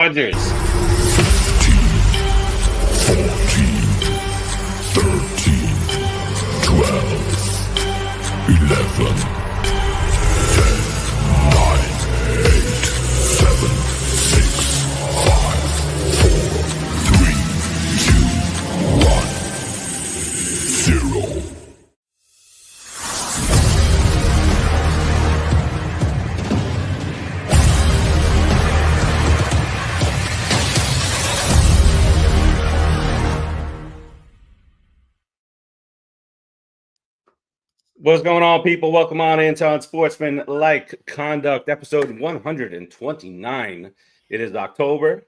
Dodgers. 14, 13, 12, 11, 10, 9, 8, 7, 6, 5, 4, 3, 2, 1, 0. What's going on, people? Welcome on into Unsportsmanlike Conduct, episode 129. It is October.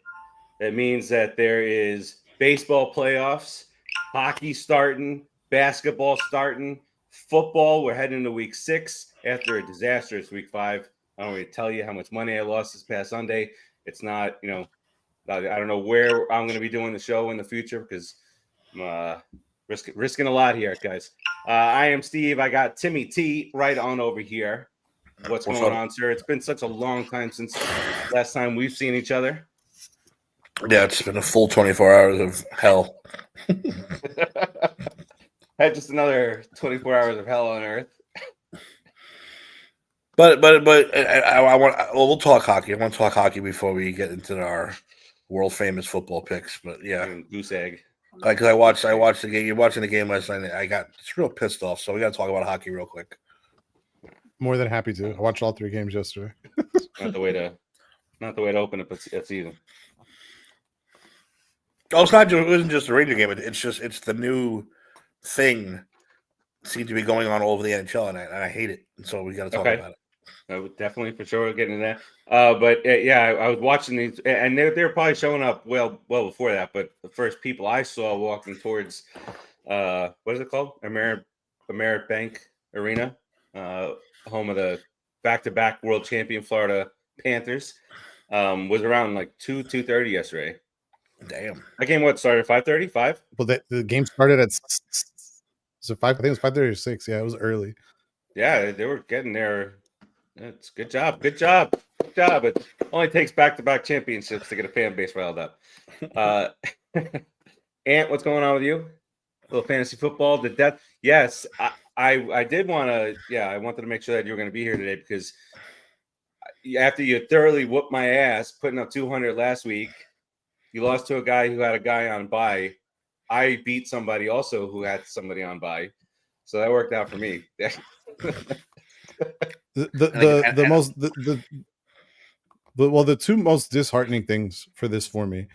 That means that there is baseball playoffs, hockey starting, basketball starting, football. We're heading into week 6 after a disastrous week 5. I don't really tell you how much money I lost this past Sunday. It's not, I don't know where I'm going to be doing the show in the future because I'm risking a lot here, guys. I am Steve. I got Timmy T right on over here. What's going on, sir? It's been such a long time since last time we've seen each other. Yeah, it's been a full 24 hours of hell. Had just another 24 hours of hell on earth. But we'll talk hockey. I want to talk hockey before we get into our world famous football picks. But yeah, goose egg. Because I watched the game. You're watching the game last night. I got just real pissed off. So we got to talk about hockey real quick. More than happy to. I watched all 3 games yesterday. Not the way to open a season. Oh, it wasn't just a Ranger game. It's the new thing seems to be going on all over the NHL, and I hate it. And so we got to talk about it. I would definitely for sure get into that. But I was watching these, and they're probably showing up well before that. But the first people I saw walking towards, what is it called? Amerit Bank Arena, home of the back-to-back world champion Florida Panthers, was around like 2:30 yesterday. Damn. That game started at 5:30? 5? Well, the game started at 5. I think it was 5:30 or 6. Yeah, it was early. Yeah, they were getting there. It's good job. It only takes back-to-back championships to get a fan base riled up. Ant, what's going on with you? A little fantasy football. The death. Yes, I did want to. Yeah, I wanted to make sure that you were going to be here today because after you thoroughly whooped my ass, putting up 200 last week, you lost to a guy who had a guy on bye. I beat somebody also who had somebody on bye, so that worked out for me. The 2 most disheartening things for this for me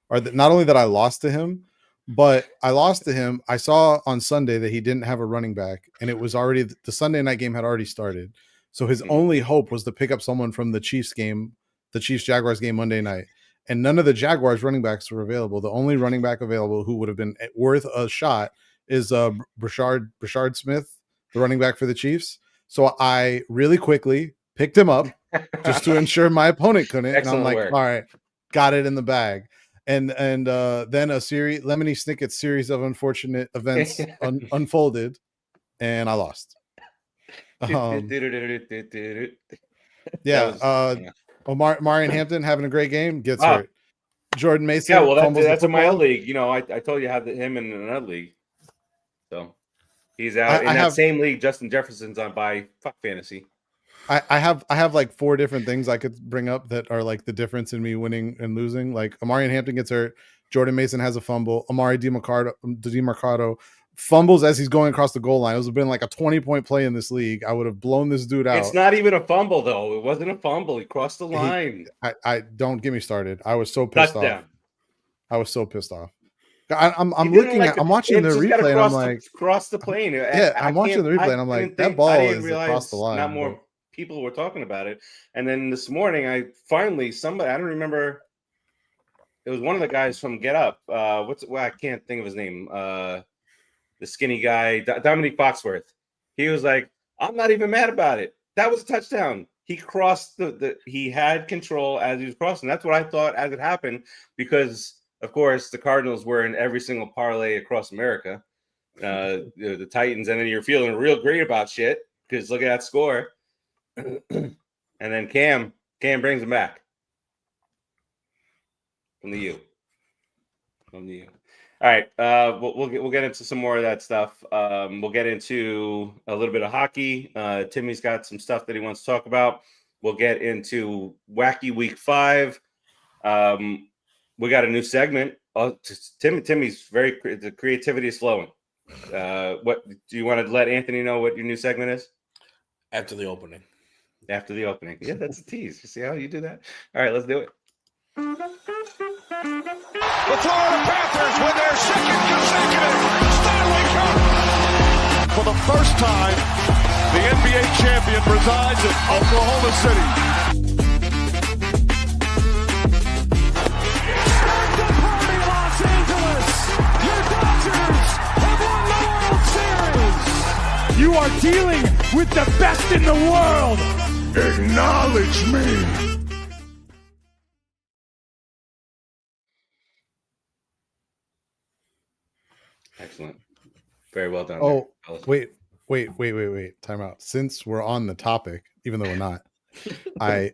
are that not only that I lost to him, but I lost to him. I saw on Sunday that he didn't have a running back, and it was already the Sunday night game had already started. So his only hope was to pick up someone from the Chiefs game, the Chiefs Jaguars game Monday night, and none of the Jaguars running backs were available. The only running back available who would have been worth a shot is Brashard Smith, the running back for the Chiefs. So I really quickly picked him up just to ensure my opponent couldn't. Excellent and I'm like, work. all right, got it in the bag. And then Lemony Snicket's series of unfortunate events unfolded, and I lost. Marion Hampton having a great game, gets hurt. Jordan Mason. Yeah, well, that's in my old league. I told you I have him in another league. So he's out in that same league. Justin Jefferson's on bye. Fuck fantasy. I have like 4 different things I could bring up that are like the difference in me winning and losing. Like Amarian Hampton gets hurt, Jordan Mason has a fumble, Amari DeMarcado fumbles as he's going across the goal line. It would have been like a 20-point play in this league. I would have blown this dude out. It's not even a fumble though. It wasn't a fumble. He crossed the line. I don't get me started. I was so pissed Touchdown. off. I'm watching the replay and I'm like, cross the plane. I'm watching the replay and I'm like, that ball is across the line. Not more people were talking about it. And then this morning, I don't remember. It was one of the guys from Get Up. I can't think of his name. The skinny guy, Dominique Foxworth. He was like, I'm not even mad about it. That was a touchdown. He crossed he had control as he was crossing. That's what I thought as it happened because, of course, the Cardinals were in every single parlay across America. The Titans, and then you're feeling real great about shit because look at that score. And then Cam brings him back. From the U. From the U. All right. We'll get into some more of that stuff. We'll get into a little bit of hockey. Timmy's got some stuff that he wants to talk about. We'll get into Wacky Week 5. We got a new segment. Timmy's the creativity is flowing. What do you want to let Anthony know what your new segment is? After the opening. After the opening. Yeah, that's a tease. You see how you do that? All right, let's do it. The Florida Panthers win their second consecutive Stanley Cup. For the first time, the NBA champion resides in Oklahoma City. Start the party, Los Angeles! Your Dodgers have won the World Series! You are dealing with the best in the world! Acknowledge me. Excellent. Very well done. Oh, wait. Time out. Since we're on the topic, even though we're not, I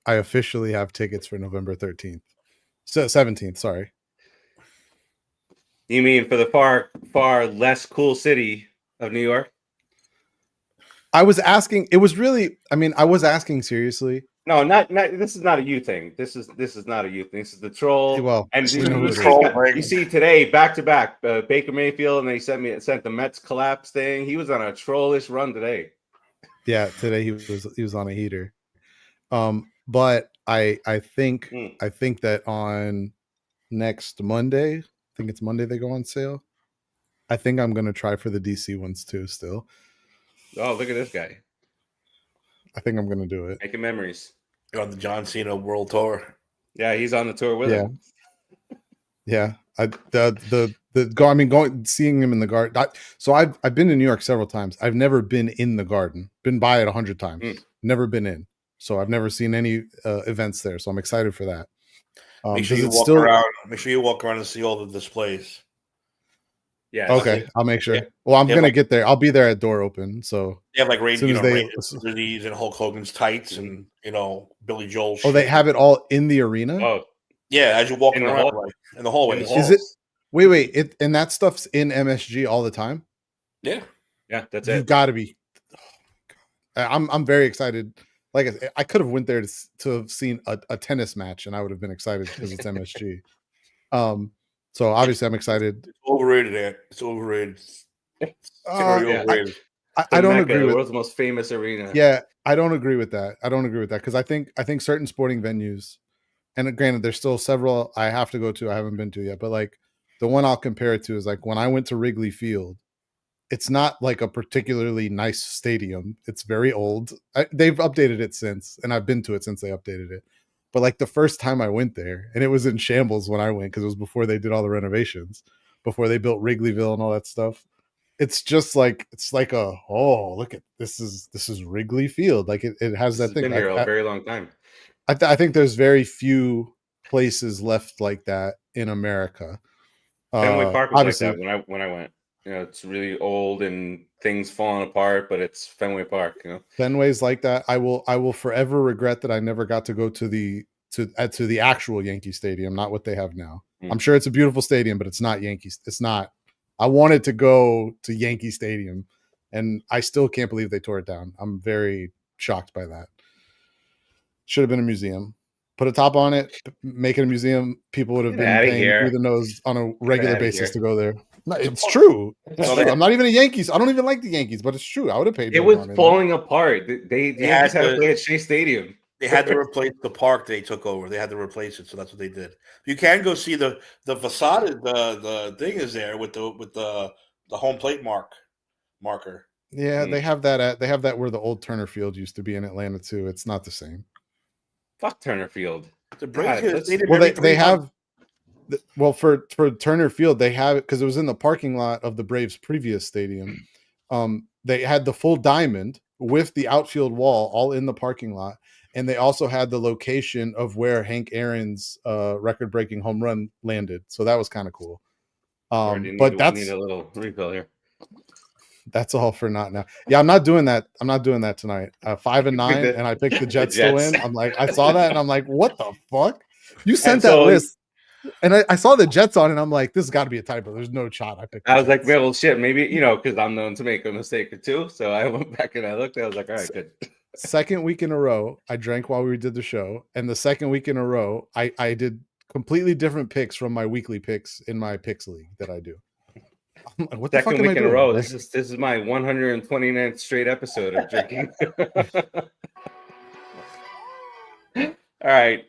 officially have tickets for November 13th. So 17th, sorry. You mean for the far less cool city of New York? I was asking, I was asking seriously. No, not this is not a you thing. This is not a you thing. This is the troll. Well, and you see today back to back Baker Mayfield, and they sent the Mets collapse thing. He was on a trollish run today. Yeah, today he was on a heater. But I think that on next Monday, I think it's Monday they go on sale. I think I'm gonna try for the DC ones too. Still. Oh, look at this guy. I think I'm gonna do it. Making memories. You're on the John Cena World Tour. Yeah, he's on the tour with him. Yeah. Seeing him in the garden. So I've been to New York several times. I've never been in the Garden. Been by it 100 times. Never been in. So I've never seen any events there. So I'm excited for that. Make sure you walk around. Make sure you walk around and see all the displays. Yeah. Okay, I'll make sure. Well, I'm gonna get there. I'll be there at door open. So they have like Rangers and Hulk Hogan's tights and Billy Joel. Oh, they have it all in the arena. Oh, yeah. As you're walking around in the hallway. Is it? Wait. And that stuff's in MSG all the time. Yeah. That's it. You've got to be. I'm very excited. Like I could have went there to have seen a tennis match, and I would have been excited because it's MSG. So obviously I'm excited. It's overrated, Ant. It's overrated. Overrated. I don't agree with the world's most famous arena. Yeah, I don't agree with that. Because I think certain sporting venues, and granted, there's still several I have to go to I haven't been to yet, but like the one I'll compare it to is like when I went to Wrigley Field. It's not like a particularly nice stadium. It's very old. They've updated it since, and I've been to it since they updated it. But like the first time I went there, and it was in shambles when I went because it was before they did all the renovations, before they built Wrigleyville and all that stuff. It's just like look at this is Wrigley Field. Like it has that thing. Been here a very long time. I think there's very few places left like that in America. Fenway Park was like that when I went. It's really old and things falling apart, but it's Fenway Park. Fenway's like that. I will forever regret that I never got to go to the actual Yankee Stadium, not what they have now. I'm sure it's a beautiful stadium, but it's not Yankees. It's not. I wanted to go to Yankee Stadium, and I still can't believe they tore it down. I'm very shocked by that. Should have been a museum. Put a top on it, make it a museum. People would have been paying through the nose on a regular basis to go there. No, it's true. I'm not even a Yankees. I don't even like the Yankees, but it's true. I would have paid. It was falling apart. They had to play at Shea Stadium. They had to replace the park they took over. They had to replace it, so that's what they did. You can go see the facade. The thing is there with the home plate marker. Yeah, they have that. They have that where the old Turner Field used to be in Atlanta too. It's not the same. Fuck Turner Field. They have. Well, for Turner Field, they have it because it was in the parking lot of the Braves' previous stadium. They had the full diamond with the outfield wall all in the parking lot, and they also had the location of where Hank Aaron's record-breaking home run landed. So that was kind of cool. But that's need a little refill here. That's all for not now. Yeah, I'm not doing that. I'm not doing that tonight. 5-9, and I picked the Jets to win. I'm like, I saw that, and I'm like, what the fuck? You sent that list, and I saw the Jets on, and I'm like, this has got to be a typo. There's no shot I picked. I was like, well, shit, maybe because I'm known to make a mistake or two. So I went back and I looked. I was like, all right, good. Second week in a row, I drank while we did the show, and the second week in a row, I did completely different picks from my weekly picks in my picks league that I do. I'm like, what the Second fuck am week I in a doing? row. This is my 129th straight episode of drinking. All right,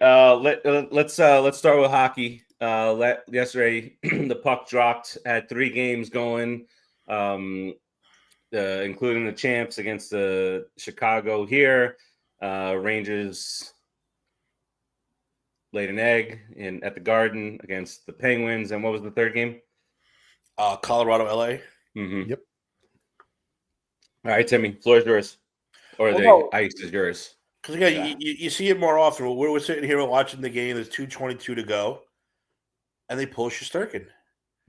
let's start with hockey. Yesterday, the puck dropped. Had 3 games going, including the champs against the Chicago here. Rangers laid an egg at the Garden against the Penguins. And what was the third game? Colorado, LA. Mm-hmm. Yep. All right, Timmy, floor is yours, or the ice is yours. Because again, you see it more often. We're sitting here watching the game. There's 2:22 to go, and they pull Shesterkin.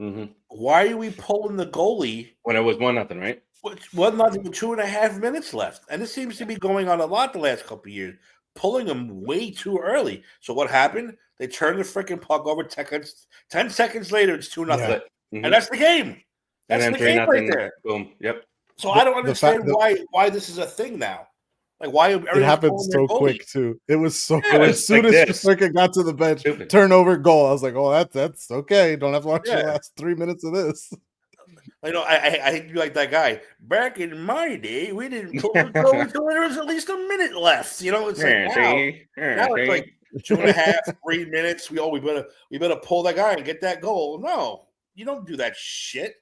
Mm-hmm. Why are we pulling the goalie when it was 1-0, right? 1-0 with 2.5 minutes left, and this seems to be going on a lot the last couple of years. Pulling them way too early. So what happened? They turned the freaking puck over 10 seconds later. It's 2-0, Mm-hmm. and that's the game. That's and then the game 3-0. right there. Boom. Yep. So I don't understand why this is a thing now. Like why it happened so quick too. It was so as soon as Shesterkin got to the bench, turnover, goal. I was like, oh, that's okay. Don't have to watch the last 3 minutes of this. I know. I hate you like that guy. Back in my day, we didn't pull the goal until there was at least a minute left. It's like now it's like 2.5, 3 minutes. We better pull that guy and get that goal. No, you don't do that shit.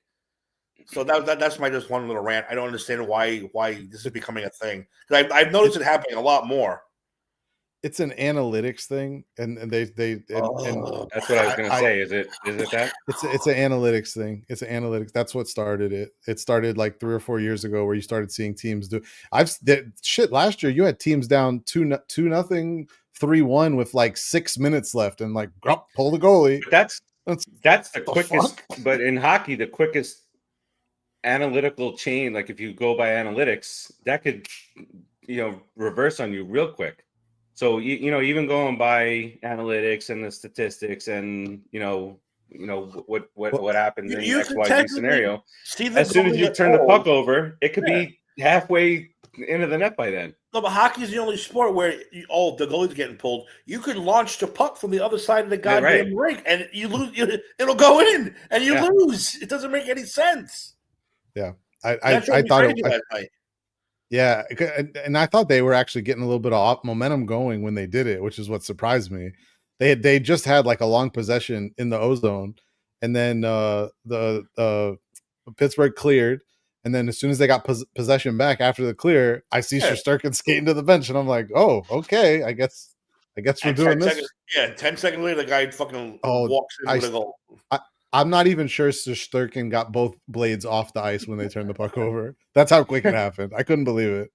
So that's my just one little rant. I don't understand why this is becoming a thing. Because I've noticed it happening a lot more. It's an analytics thing, and they and that's what I was going to say. Is it that? It's an analytics thing. It's an analytics. That's what started it. It started like 3 or 4 years ago, where you started seeing teams do. Last year you had teams down 2-0, 3-1 with like 6 minutes left, and like pull the goalie. But that's the quickest. But in hockey, the quickest analytical chain, like if you go by analytics, that could reverse on you real quick. So even going by analytics and the statistics and what happens in XYZ scenario, as soon as you turn the puck over, it could be halfway into the net by then. No, but hockey is the only sport where the goalie's getting pulled. You could launch the puck from the other side of the goddamn rink, and you lose. It'll go in, and you lose. It doesn't make any sense. Yeah, I thought it. Yeah, and I thought they were actually getting a little bit of momentum going when they did it, which is what surprised me. They just had like a long possession in the ozone, and then the Pittsburgh cleared, and then as soon as they got possession back after the clear, I see Shesterkin skating to the bench, and I'm like, oh, okay, I guess we're doing this. 10 seconds later, the guy fucking walks in with a goal. I'm not even sure Shesterkin got both blades off the ice when they turned the puck over. That's how quick it happened. I couldn't believe it.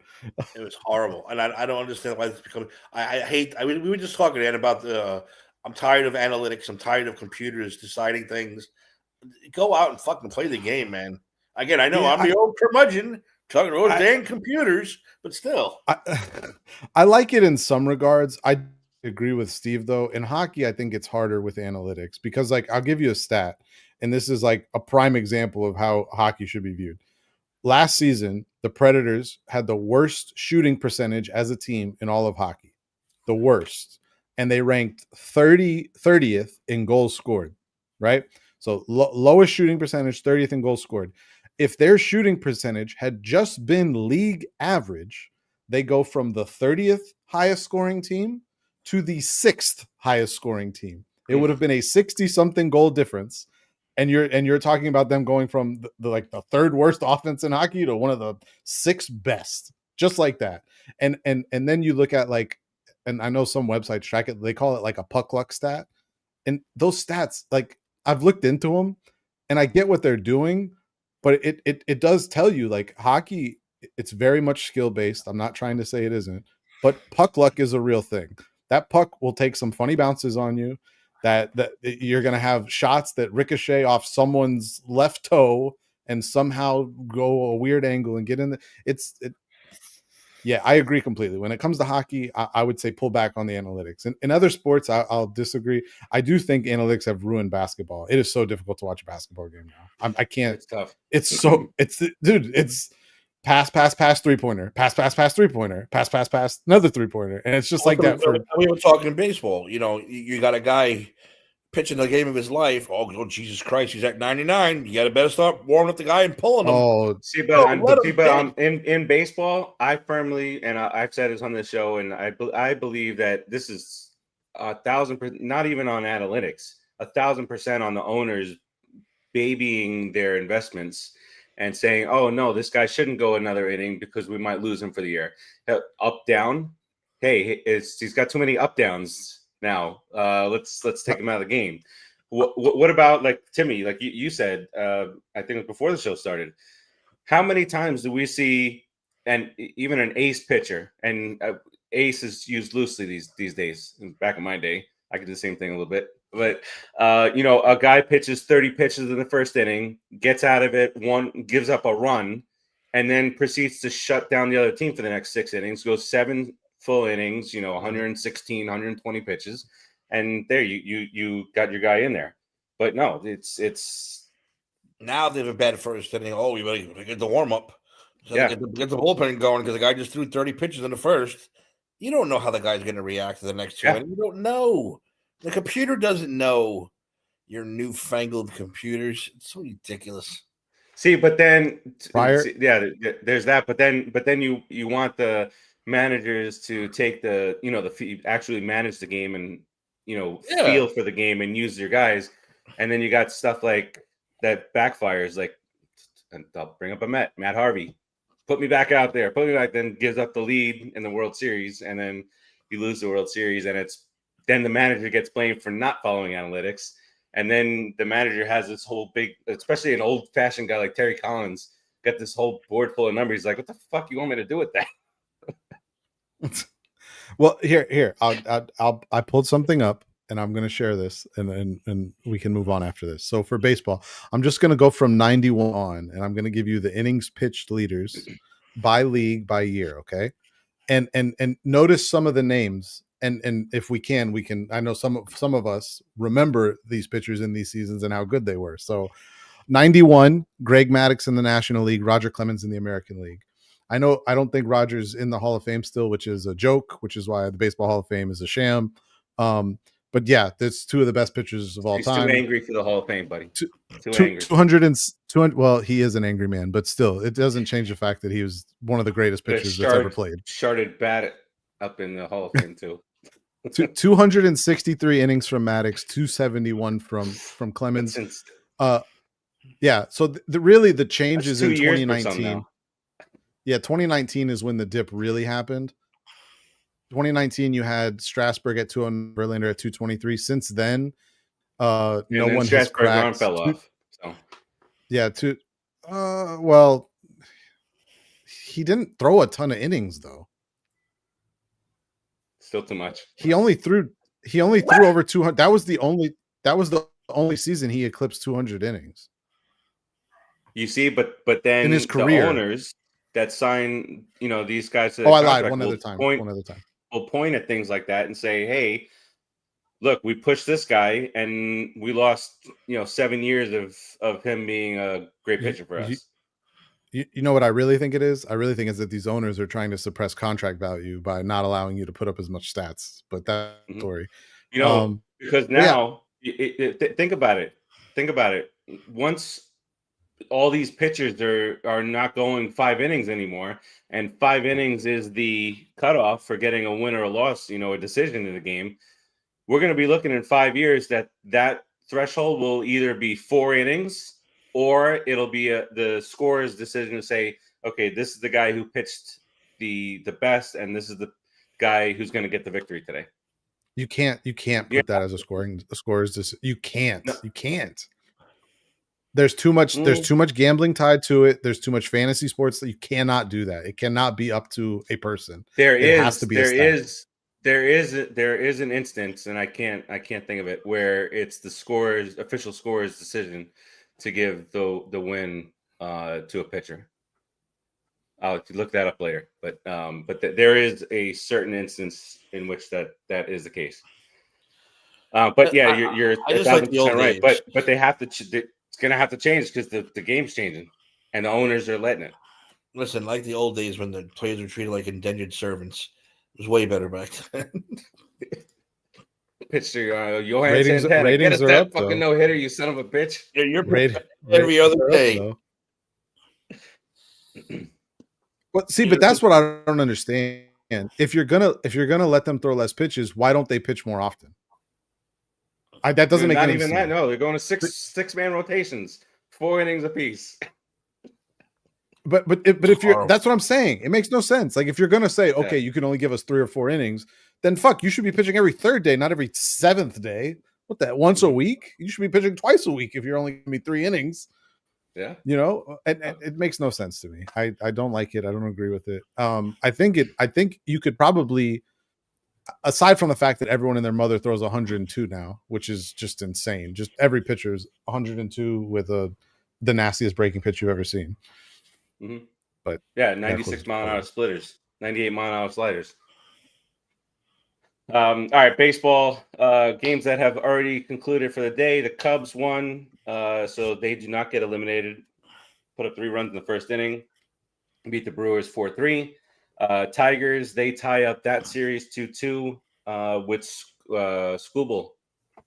It was horrible, and I don't understand why this becoming. I hate. I mean, we were just talking about the. I'm tired of analytics. I'm tired of computers deciding things. Go out and fucking play the game, man. Again, I know I'm the old curmudgeon talking to those damn computers, but still, I like it in some regards. I agree with Steve though. In hockey, I think it's harder with analytics because, like, I'll give you a stat, and this is like a prime example of how hockey should be viewed. Last season, the Predators had the worst shooting percentage as a team in all of hockey, the worst, and they ranked 30th in goals scored. Right, so lowest shooting percentage, 30th in goals scored. If their shooting percentage had just been league average, they go from the 30th highest scoring team to the 6th highest scoring team. It would have been a 60-something goal difference. And you're talking about them going from the third worst offense in hockey to one of the 6 best, just like that. And then you look at and I know some websites track it, they call it like a puck luck stat. And those stats, like, I've looked into them and I get what they're doing, but it does tell you, like, hockey, it's very much skill based. I'm not trying to say it isn't, but puck luck is a real thing. That puck will take some funny bounces on you, that you're going to have shots that ricochet off someone's left toe and somehow go a weird angle and get in Yeah, I agree completely. When it comes to hockey, I would say pull back on the analytics. In other sports, I'll disagree. I do think analytics have ruined basketball. It is so difficult to watch a basketball game now. I can't. It's tough. It's dude. It's pass, 3-pointer, pass, 3-pointer, pass, another 3-pointer, and it's just like that. We were talking baseball. You got a guy pitching the game of his life. Oh, Jesus Christ, he's at 99. You got to better start warming up the guy and pulling him. Oh, in baseball, I firmly, and I've said this on this show, and I believe that this is 1,000%, not even on analytics, 1,000% on the owners babying their investments and saying, oh no, this guy shouldn't go another inning because we might lose him for the year. Up, down. Hey, he's got too many up downs now. Let's take him out of the game. What about like Timmy? Like you said, I think it was before the show started. How many times do we see, and even an ace pitcher, and ace is used loosely these days. Back in my day, I could do the same thing a little bit. But a guy pitches 30 pitches in the first inning, gets out of it, gives up a run, and then proceeds to shut down the other team for the next 6 innings, goes 7 full innings, 116, 120 pitches, and there you got your guy in there. But no, it's now they have a bad first inning. Oh, we better get the warm up. So yeah, get the bullpen going because the guy just threw 30 pitches in the first. You don't know how the guy's going to react to the next 2 innings. You don't know. The computer doesn't know your newfangled computers. It's so ridiculous. See, but then there's that. But then you want the managers to take the actually manage the game and feel for the game and use your guys, and then you got stuff like that backfires. Like, and I'll bring up Matt Harvey, put me back out there, then gives up the lead in the World Series, and then you lose the World Series, and then the manager gets blamed for not following analytics. And then the manager has this whole big, especially an old-fashioned guy like Terry Collins, got this whole board full of numbers. He's like, what the fuck you want me to do with that? Well, here, I pulled something up, and I'm going to share this, and we can move on after this. So for baseball, I'm just going to go from 91 on, and I'm going to give you the innings pitched leaders by league by year, okay? And notice some of the names. And if we can, I know some of us remember these pitchers in these seasons and how good they were. So 91, Greg Maddux in the National League, Roger Clemens in the American League. I don't think Roger's in the Hall of Fame still, which is a joke, which is why the Baseball Hall of Fame is a sham. But yeah, that's 2 of the best pitchers of all time. He's too angry for the Hall of Fame, buddy. Too angry. 200. Well, he is an angry man, but still, it doesn't change the fact that he was one of the greatest pitchers that's ever played. Started bat up in the Hall of Fame too. 263 innings from Maddux, 271 from Clemens. Yeah. So the change is in 2019. Yeah, 2019 is when the dip really happened. 2019, you had Strasburg at 200, Verlander at 223. Since then, no one has cracked. Fell off. So yeah, well, he didn't throw a ton of innings though. Still too much. He only threw over 200. That was the only season he eclipsed 200 innings. You see, but then in his career, the owners that sign, these guys. I lied. One other time. Will point at things like that and say, "Hey, look, we pushed this guy, and we lost, 7 years of him being a great pitcher for us." You know what I really think it is? I really think it's that these owners are trying to suppress contract value by not allowing you to put up as much stats. But that's the story. Because now, think about it. Think about it. Once all these pitchers are not going 5 innings anymore, and 5 innings is the cutoff for getting a win or a loss, a decision in the game. We're going to be looking in 5 years that threshold will either be 4 innings, or it'll be the scorer's decision to say, okay, this is the guy who pitched the best, and this is the guy who's going to get the victory today. You can't put that as a scorer's decision. You can't. No. You can't. There's too much. There's too much gambling tied to it. There's too much fantasy sports that you cannot do that. It cannot be up to a person. There has to be. There is an instance, and I can't think of it, where it's the official scorer's decision to give the win to a pitcher. I'll look that up later. But there is a certain instance in which that is the case. But yeah, you're 1,000% right. But they have to. It's going to have to change because the game's changing, and the owners are letting it. Listen, like the old days when the players were treated like indentured servants, it was way better back then. Pitch to Johan ratings Santana. Get us are that up, fucking though. no hitter, you son of a bitch. Yeah, you're every other day. But see, but that's what I don't understand. If you're gonna let them throw less pitches, why don't they pitch more often? That doesn't make not any even sense. that. No, they're going to six-man rotations, 4 innings apiece. But if you're, that's what I'm saying. It makes no sense. Like if you're gonna say, okay, you can only give us 3 or 4 innings, then fuck, you should be pitching every 3rd day, not every 7th day. What that? Once a week? You should be pitching twice a week if you're only gonna be 3 innings. Yeah, you know, and it makes no sense to me. I don't like it. I don't agree with it. I think you could probably, aside from the fact that everyone and their mother throws 102 now, which is just insane. Just every pitcher is 102 with the nastiest breaking pitch you've ever seen. Mm-hmm. But yeah, 96 mile an hour splitters, 98 mile an hour sliders. All right, baseball games that have already concluded for the day. The Cubs won, so they do not get eliminated. Put up 3 runs in the first inning, beat the Brewers 4-3. Tigers, they tie up that series 2-2 with Skubal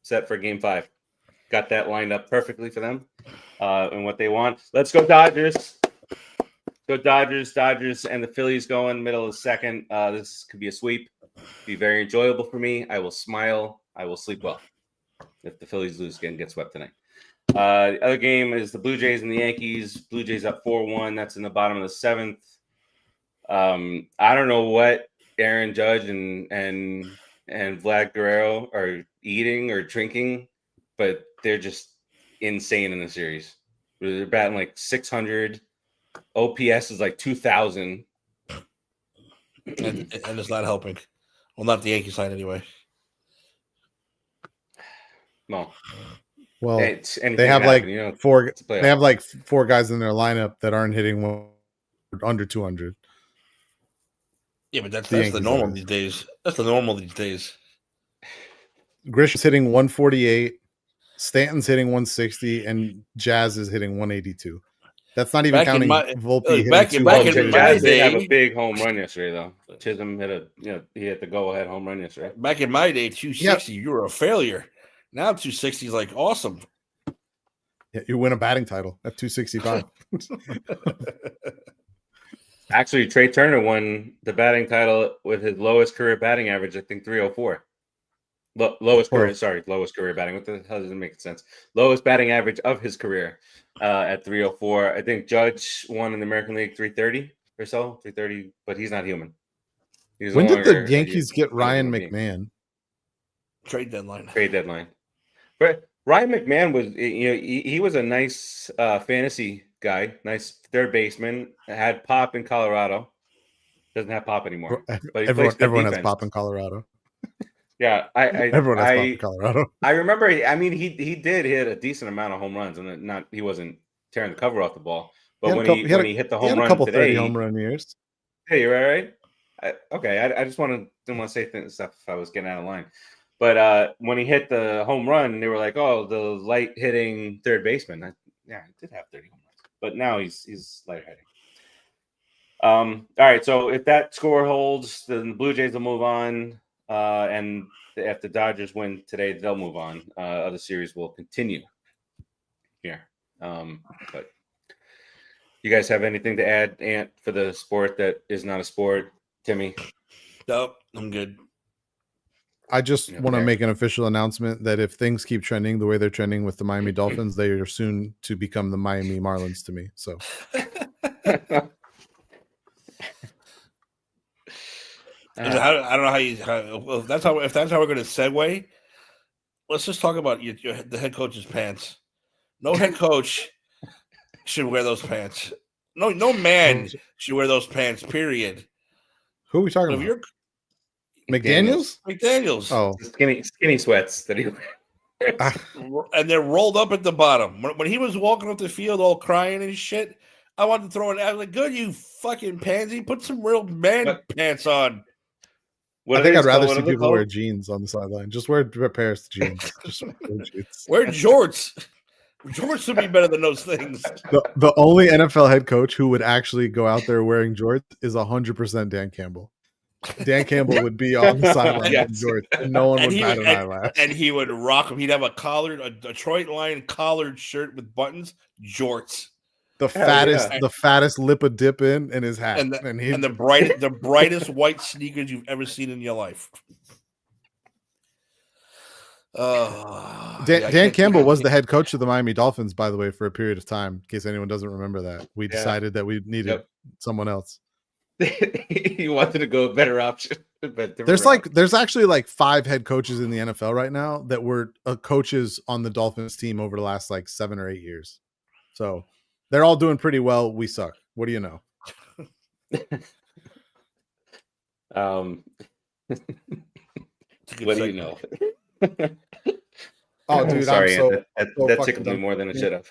set for Game 5. Got that lined up perfectly for them and what they want. Let's go Dodgers. Go Dodgers. Dodgers and the Phillies going middle of the second. This could be a sweep. Be very enjoyable for me. I will smile. I will sleep well. If the Phillies lose again, get swept tonight. The other game is the Blue Jays and the Yankees. Blue Jays up 4-1. That's in the bottom of the 7th. I don't know what Aaron Judge and Vlad Guerrero are eating or drinking, but they're just insane in the series. They're batting like 600. OPS is like 2,000. And it's not helping. Well, not the Yankee side anyway. No. Well, they have like four. They have like 4 guys in their lineup that aren't hitting under 200. Yeah, but that's the normal these days. That's the normal these days. Grish is hitting 148, Stanton's hitting 160, and Jazz is hitting 182. That's not even counting Volpe. Back in my Jazz day, did have a big home run yesterday, though. Chisholm hit he hit the go-ahead home run yesterday. Back in my day, 260, you were a failure. Now 260 is like awesome. Yeah, you win a batting title at 265. Actually, Trey Turner won the batting title with his lowest career batting average, I think 304. Lowest career batting. What the hell doesn't make sense? Lowest batting average of his career at 304. I think Judge won in the American League 330 or so, 330, but he's not human. When did the Yankees get Ryan McMahon? Trade deadline. But Ryan McMahon was, he was a nice fantasy guy, nice third baseman. Had pop in Colorado. Doesn't have pop anymore. But everyone has pop in Colorado. Yeah, everyone has pop in Colorado. I remember. I mean, he did hit a decent amount of home runs, and he wasn't tearing the cover off the ball. But when he hit the home run couple today, 30 home run years. Hey, you're right. I just didn't want to say stuff if I was getting out of line. But when he hit the home run, they were like, "Oh, the light hitting third baseman." He did have 30 home runs, but now he's light hitting. All right, so if that score holds, then the Blue Jays will move on, and if the Dodgers win today, they'll move on. Other series will continue here. But you guys have anything to add, Ant, for the sport that is not a sport? Timmy? Nope, I'm good. I just want to make an official announcement that if things keep trending the way they're trending with the Miami Dolphins, they are soon to become the Miami Marlins to me. So I don't know if that's how we're going to segue. Let's just talk about the head coach's pants. No head coach should wear those pants. No man should wear those pants. Period. Who are we talking about? McDaniels? Oh, skinny sweats that he and they're rolled up at the bottom. When he was walking up the field all crying and shit, I wanted to throw it. I was like, "Good, you fucking pansy! Put some real man pants on." I think I'd rather see people wear jeans on the sideline. Just wear Paris jeans. Just wear jorts. Jorts would be better than those things. The only NFL head coach who would actually go out there wearing jorts is 100% Dan Campbell. Dan Campbell would be on the sideline in jorts, and no one would bat an eyelash. And he would rock them. He'd have a Detroit Lion collared shirt with buttons, jorts. The fattest lip of dip in his hat, and the brightest white sneakers you've ever seen in your life. Dan Campbell was the head coach of the Miami Dolphins, by the way, for a period of time. In case anyone doesn't remember that, we decided that we needed someone else. You wanted to go a better option. But there's actually like 5 head coaches in the NFL right now that were coaches on the Dolphins team over the last like 7 or 8 years. So they're all doing pretty well. We suck. What do you know? What do you know? Oh, dude, sorry, that tickled me more than it should have.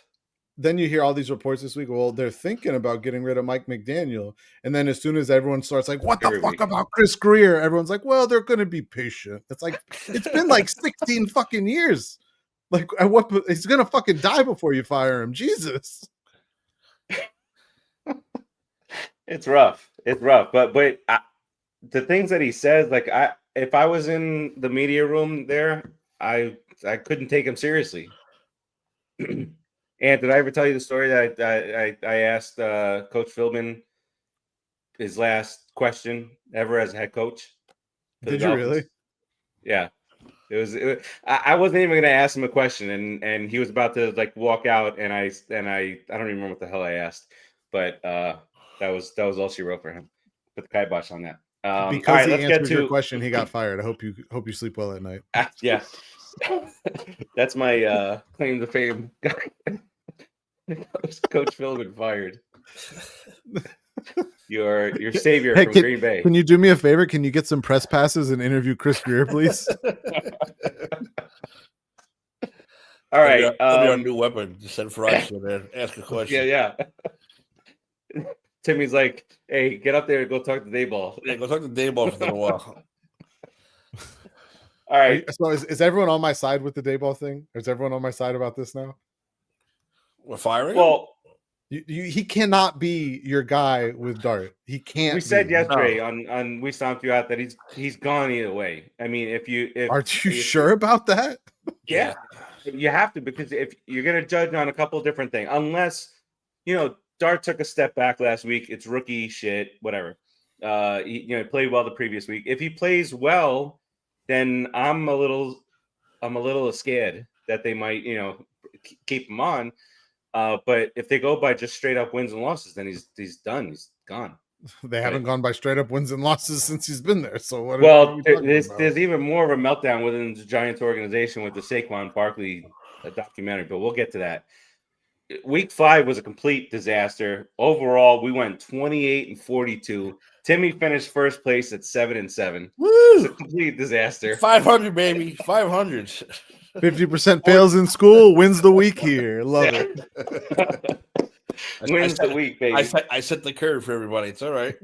Then you hear all these reports this week. Well, they're thinking about getting rid of Mike McDaniel, and then as soon as everyone starts like, "What the fuck about Chris Greer?" Everyone's like, "Well, they're going to be patient." It's like it's been like 16 fucking years. Like, what? He's going to fucking die before you fire him. Jesus. It's rough. But the things that he says, like if I was in the media room there, I couldn't take him seriously. And did I ever tell you the story that I asked Coach Philbin his last question ever as a head coach? Did you really? Yeah. I wasn't even going to ask him a question, and he was about to like walk out, and I don't even remember what the hell I asked, but that was all she wrote for him. Put the kibosh on that. Because he answered your question, he got fired. I hope you sleep well at night. Yeah. That's my claim to fame. Coach Philbin fired. Your savior from Green Bay. Can you do me a favor? Can you get some press passes and interview Chris Greer, please? All right. That'll be our new weapon. Just send Farace in there, ask a question. Yeah. Timmy's like, "Hey, get up there and go talk to Dayball." Yeah, go talk to Dayball for a while. All right. So is everyone on my side with the Dayball thing? Is everyone on my side about this now? We're firing. Well, he cannot be your guy with Dart. He can't. We said yesterday on We Stomped You Out that he's gone either way. I mean, if aren't you sure about that? Yeah, you have to, because if you're going to judge on a couple of different things, unless Dart took a step back last week, it's rookie shit, whatever. He played well the previous week. If he plays well, then I'm a little scared that they might keep him on. But if they go by just straight up wins and losses, then he's done. He's gone. They haven't gone by straight up wins and losses since he's been there. So there's even more of a meltdown within the Giants organization with the Saquon Barkley documentary, but we'll get to that. Week 5 was a complete disaster. Overall, we went 28-42. Timmy finished first place at 7-7. Woo! It's a complete disaster. 500, baby. 500. 50% fails in school, wins the week here. Love it. Wins the week, baby. I set the curve for everybody. It's all right.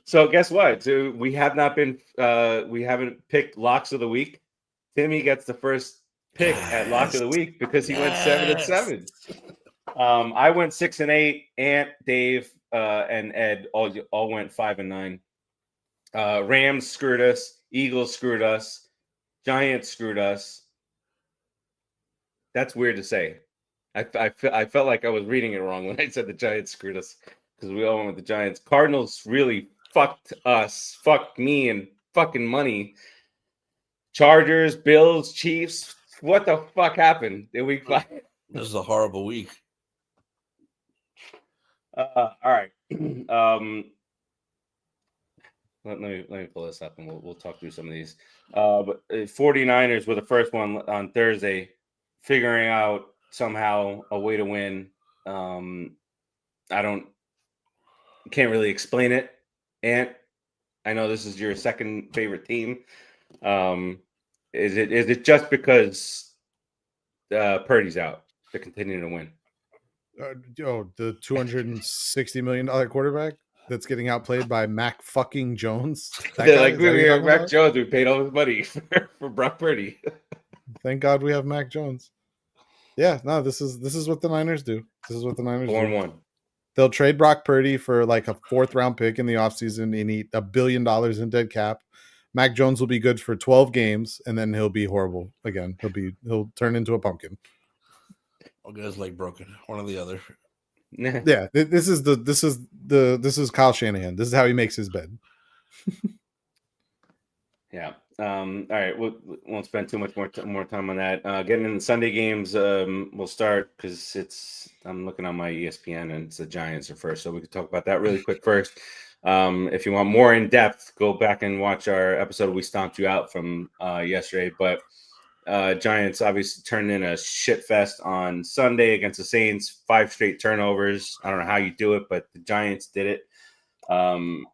So guess what? So we have not been we haven't picked locks of the week. Timmy gets the first pick at lock of the week because he went 7-7. I went 6-8. Ant, Dave, and Ed all went 5-9. Rams screwed us. Eagles screwed us. Giants screwed us. That's weird to say. I felt like I was reading it wrong when I said the Giants screwed us, because we all went with the Giants. Cardinals really fucked us, fucked me, and fucking money. Chargers, Bills, Chiefs. What the fuck happened in week 5? This is a horrible week. All right. Let me pull this up and we'll talk through some of these. But 49ers were the first one on Thursday, figuring out somehow a way to win. Can't really explain it. Ant, I know this is your second favorite team. Is it just because Purdy's out to continue to win? The $260 million quarterback that's getting outplayed by Mac fucking Jones. They're like, we Mac Jones. We paid all his money for Brock Purdy. Thank God we have Mac Jones. Yeah, no, this is what the Niners do. This is what the Niners do. 4-1. They'll trade Brock Purdy for like a 4th round pick in the offseason and eat $1 billion in dead cap. Mac Jones will be good for 12 games and then he'll be horrible again. He'll turn into a pumpkin. I'll get his leg broken. One or the other. Yeah, this is Kyle Shanahan. This is how he makes his bed. Yeah. All right. We won't spend too much more time on that. Getting in the Sunday games, we'll start because I'm looking on my ESPN and it's the Giants are first, so we could talk about that really quick first. If you want more in depth, go back and watch our episode. We stomped you out from yesterday, but Giants obviously turned in a shit fest on Sunday against the Saints. 5 straight turnovers. I don't know how you do it, but the Giants did it. 2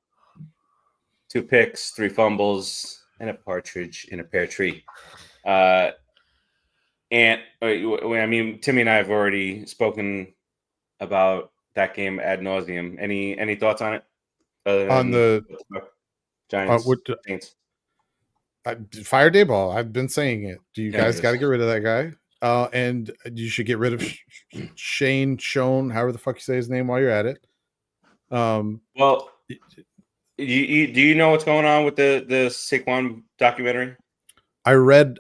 picks, 3 fumbles, and a partridge in a pear tree. And I mean, Timmy and I have already spoken about that game ad nauseum. Any thoughts on it? On the Giants, Saints. Fire Dayball. I've been saying it. Do you guys got to get rid of that guy? And you should get rid of Shane, however the fuck you say his name while you're at it. Well, do you know what's going on with the Saquon documentary? I read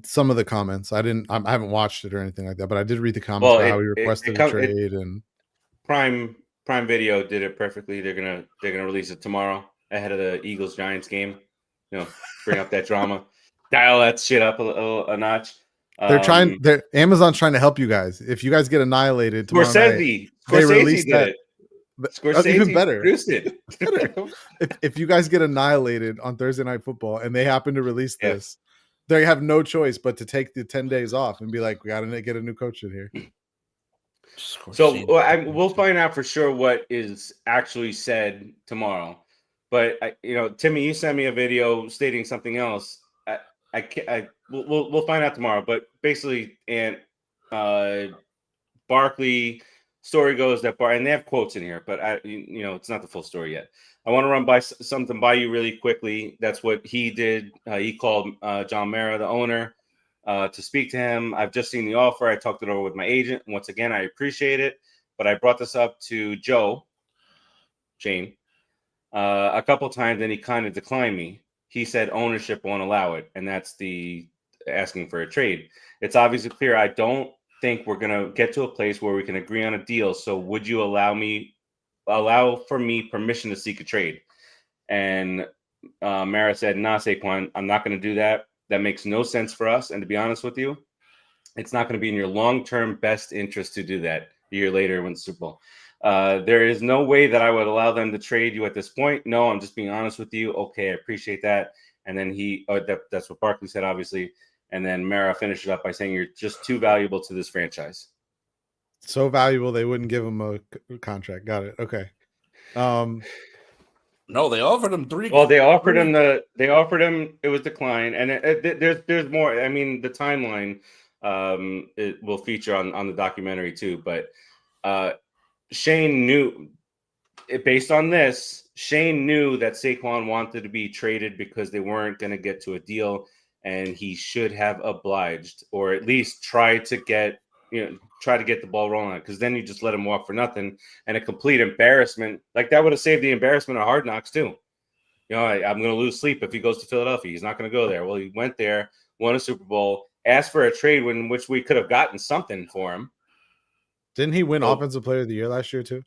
some of the comments. I haven't watched it or anything like that, but I did read the comments about how he requested a trade. And Prime Video did it perfectly. They're gonna release it tomorrow ahead of the Eagles Giants game. Bring up that drama, dial that shit up a notch. Amazon's trying to help you guys. If you guys get annihilated tomorrow Scorsese release did that. It. Scorsese even better. Produced it. if you guys get annihilated on Thursday Night Football and they happen to release this, they have no choice but to take the 10 days off and be like, we got to get a new coach in here. So we'll find out for sure what is actually said tomorrow. But Timmy, you sent me a video stating something else. We'll find out tomorrow. But basically, and Barkley. Story goes that and they have quotes in here, but it's not the full story yet. I want to run something by you really quickly. That's what he did. He called John Mara, the owner, to speak to him. I've just seen the offer. I talked it over with my agent. Once again, I appreciate it, but I brought this up to Shane, a couple times, and he kind of declined me. He said ownership won't allow it, and that's the asking for a trade. It's obviously clear I don't think we're going to get to a place where we can agree on a deal. So would you allow for me permission to seek a trade? And Mara said, nah, Saquon, I'm not going to do that. That makes no sense for us. And to be honest with you, it's not going to be in your long-term best interest to do that a year later when the Super Bowl. There is no way that I would allow them to trade you at this point. No, I'm just being honest with you. Okay, I appreciate that. And then that's what Barkley said, obviously. And then Mara finished it up by saying, you're just too valuable to this franchise. So valuable, they wouldn't give him a contract. Got it. Okay. No, they offered him 3. Well, they offered him. It was declined. And there's more. I mean, the timeline it will feature on the documentary too. But Shane knew, based on this, Shane knew that Saquon wanted to be traded because they weren't going to get to a deal. And he should have obliged, or at least try to get the ball rolling, because then you just let him walk for nothing, and a complete embarrassment. Like that would have saved the embarrassment of Hard Knocks too. I'm going to lose sleep if he goes to Philadelphia. He's not going to go there. Well, he went there, won a Super Bowl, asked for a trade in which we could have gotten something for him. Didn't he win Offensive Player of the Year last year too?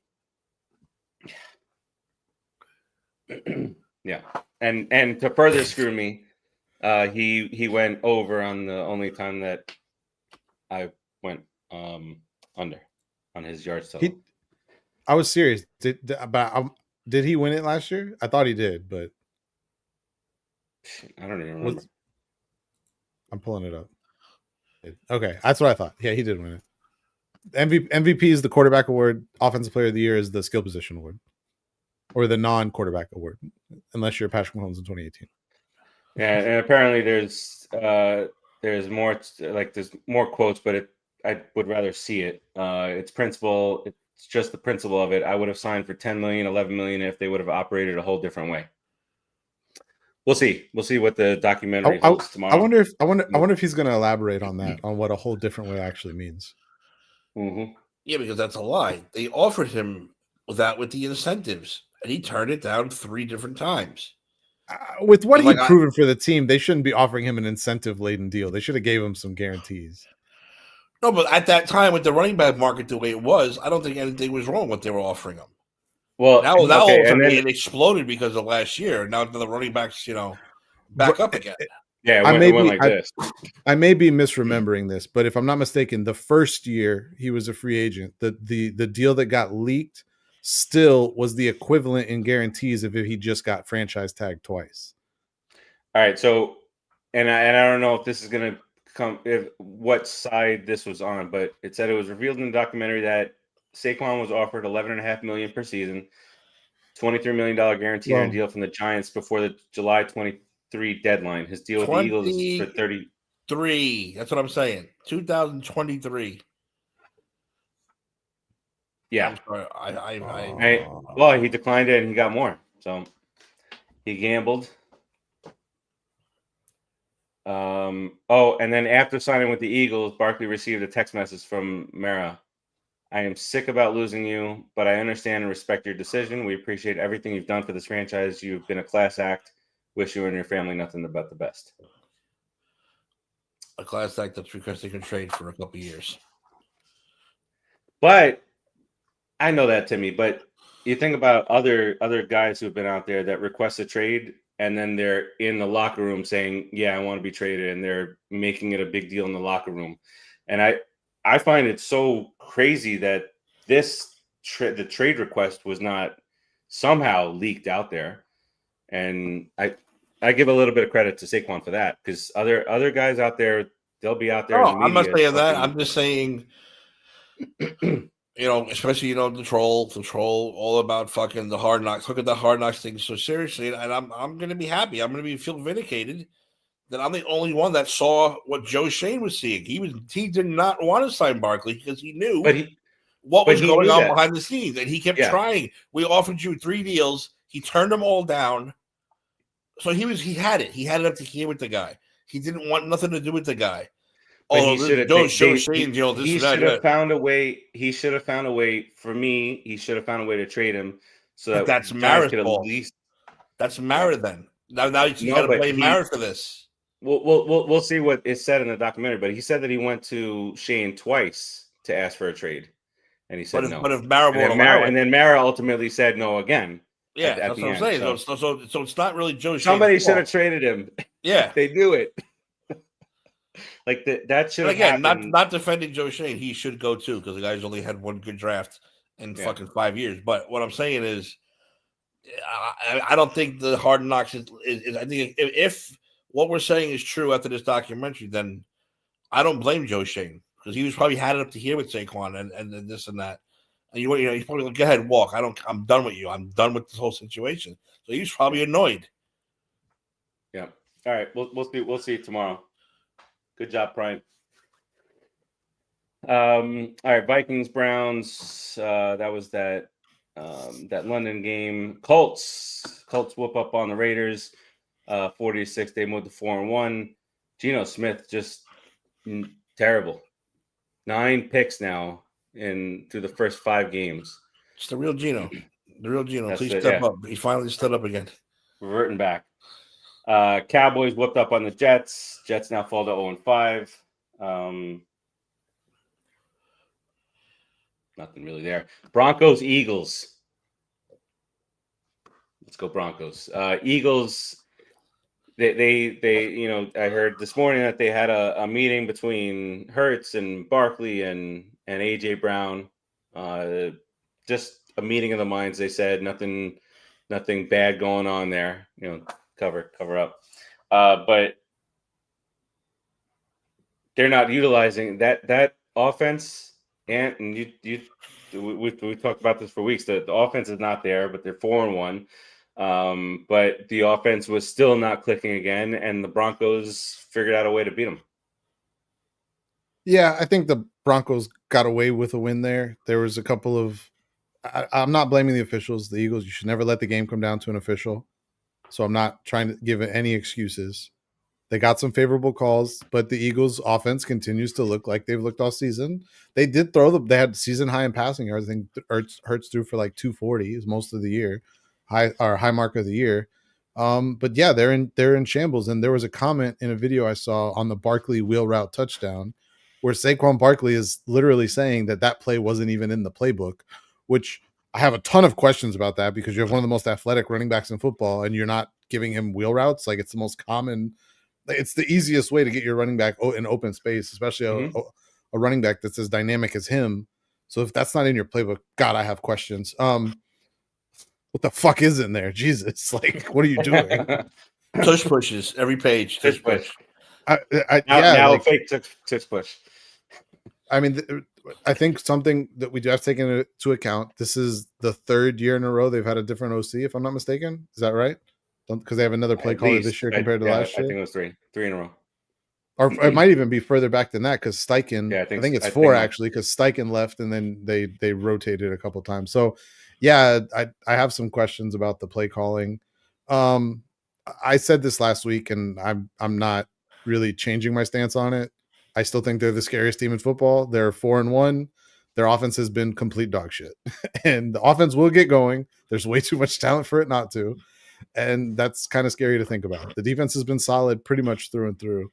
Yeah, and to further screw me. He went over on the only time that I went under on his yards total. I was serious. Did he win it last year? I thought he did, but I don't even remember. I'm pulling it up. Okay, that's what I thought. Yeah, he did win it. MVP is the quarterback award. Offensive Player of the Year is the skill position award, or the non-quarterback award, unless you're Patrick Mahomes in 2018. Yeah, and apparently there's more, there's more quotes, but would rather see it. It's principle. It's just the principle of it. I would have signed for 10 million, 11 million if they would have operated a whole different way. We'll see. We'll see what the documentary holds tomorrow. I wonder if he's going to elaborate on that, on what a whole different way actually means. Mm-hmm. Yeah, because that's a lie. They offered him that with the incentives, and he turned it down 3 different times. With what he'd proven for the team, they shouldn't be offering him an incentive-laden deal. They should have gave him some guarantees. No, but at that time, with the running back market the way it was, I don't think anything was wrong what they were offering him. Well, now it exploded because of last year. Now the running backs, back up again. Yeah, it went like this. I may be misremembering this, but if I'm not mistaken, the first year he was a free agent, the deal that got leaked still was the equivalent in guarantees of if he just got franchise tagged twice. All right, so and I don't know if this is going to come, if what side this was on, but it said it was revealed in the documentary that Saquon was offered $11.5 million per season, $23 million guarantee on a deal from the Giants before the July 23 deadline. His deal with the Eagles is for 33. That's what I'm saying. 2023. Yeah. I well, he declined it and he got more. So he gambled. And then after signing with the Eagles, Barkley received a text message from Mara. I am sick about losing you, but I understand and respect your decision. We appreciate everything you've done for this franchise. You've been a class act. Wish you and your family nothing but the best. A class act that's because they can trade for a couple of years. But I know that, Timmy, but you think about other guys who've been out there that request a trade and then they're in the locker room saying, yeah, I want to be traded, and they're making it a big deal in the locker room. And I find it so crazy that the trade request was not somehow leaked out there. And I give a little bit of credit to Saquon for that, because other guys out there, they'll be out there. No, I'm not saying that. I'm just saying, especially, the troll, all about fucking the Hard Knocks. Look at the Hard Knocks thing so seriously, and I'm going to be happy. I'm going to feel vindicated that I'm the only one that saw what Joe Shane was seeing. He did not want to sign Barkley because he knew what was going on behind the scenes, and he kept trying. We offered you 3 deals. He turned them all down. So he had it. He had it up to here with the guy. He didn't want nothing to do with the guy. He should have found a way. He should have found a way. For me, he should have found a way to trade him. So that's Mara's fault. That's Mara then. Now you got to blame Mara for this. We'll see what is said in the documentary. But he said that he went to Shane twice to ask for a trade, and he said no. But if Mara won't allow it, and then Mara ultimately said no again. Yeah, that's what I'm saying. So it's not really Joe. Somebody should have traded him. Yeah, they do it. Like that should have happened. Not defending Joe Shane. He should go too, because the guy's only had 1 good draft in fucking 5 years. But what I'm saying is, I don't think the Hard Knocks is. I think if what we're saying is true after this documentary, then I don't blame Joe Shane, because he was probably had it up to here with Saquon and this and that. And he's probably like, go ahead, walk. I'm done with you. I'm done with this whole situation. So he's probably annoyed. Yeah. All right. We'll see tomorrow. Good job, Brian. All right. Vikings, Browns. That was that London game. Colts whoop up on the Raiders. 40-6. They moved to 4-1. Geno Smith just terrible. 9 picks now through the first 5 games. It's the real Geno. Please step up. He finally stood up again. Reverting back. Cowboys whooped up on the Jets. Jets now fall to 0-5. Nothing really there. Broncos, Eagles. Let's go Broncos. Eagles. They I heard this morning that they had a meeting between Hurts and Barkley and AJ Brown. Just a meeting of the minds. They said nothing bad going on there. Cover up. But they're not utilizing that offense. And we talked about this for weeks. The offense is not there, but they're 4-1. But the offense was still not clicking again, and the Broncos figured out a way to beat them. Yeah, I think the Broncos got away with a win there. There was a couple of I'm not blaming the officials. The Eagles, you should never let the game come down to an official. So I'm not trying to give any excuses. They got some favorable calls, but the Eagles offense continues to look like they've looked all season. They did they had season high in passing yards. I think Hurts threw for like 240 is most of the year, high mark of the year. But yeah, they're in shambles. And there was a comment in a video I saw on the Barkley wheel route touchdown where Saquon Barkley is literally saying that play wasn't even in the playbook, which I have a ton of questions about that because you have one of the most athletic running backs in football and you're not giving him wheel routes. Like it's the most common. It's the easiest way to get your running back in open space, especially a running back that's as dynamic as him. So if that's not in your playbook, God, I have questions. What the fuck is in there? Jesus, like, what are you doing? Tush pushes every page. Tush push. Now fake tush push. I mean, I think something that we do have to take into account. This is the third year in a row they've had a different OC, if I'm not mistaken. Is that right? Because they have another play caller this year compared to last year. I think it was three in a row. Or it might even be further back than that because Steichen. Yeah, I think it's four actually because Steichen left and then they rotated a couple times. So yeah, I have some questions about the play calling. I said this last week and I'm not really changing my stance on it. I still think they're the scariest team in football. They're 4-1. Their offense has been complete dog shit, and the offense will get going. There's way too much talent for it not to. And that's kind of scary to think about. The defense has been solid pretty much through and through.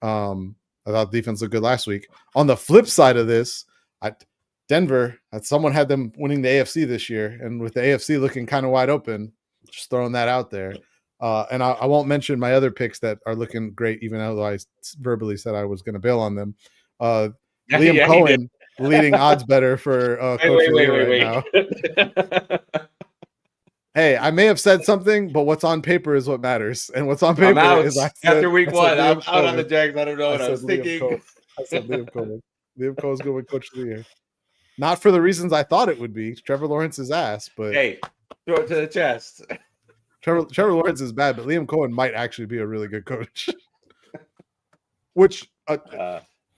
I thought the defense looked good last week. On the flip side of this, Denver, someone had them winning the AFC this year, and with the AFC looking kind of wide open, just throwing that out there. And I won't mention my other picks that are looking great, even though I verbally said I was going to bail on them. Liam Cohen leading odds better for Coach of the Year right now. Hey, I may have said something, but what's on paper is what matters. And what's on paper is after week one. I'm out on the Jags. I don't know what I was thinking. I said Liam Cohen. Liam Cohen's going to win Coach of the Year. Not for the reasons I thought it would be. Trevor Lawrence's ass, but hey, throw it to the chest. Trevor Lawrence is bad, but Liam Cohen might actually be a really good coach. Which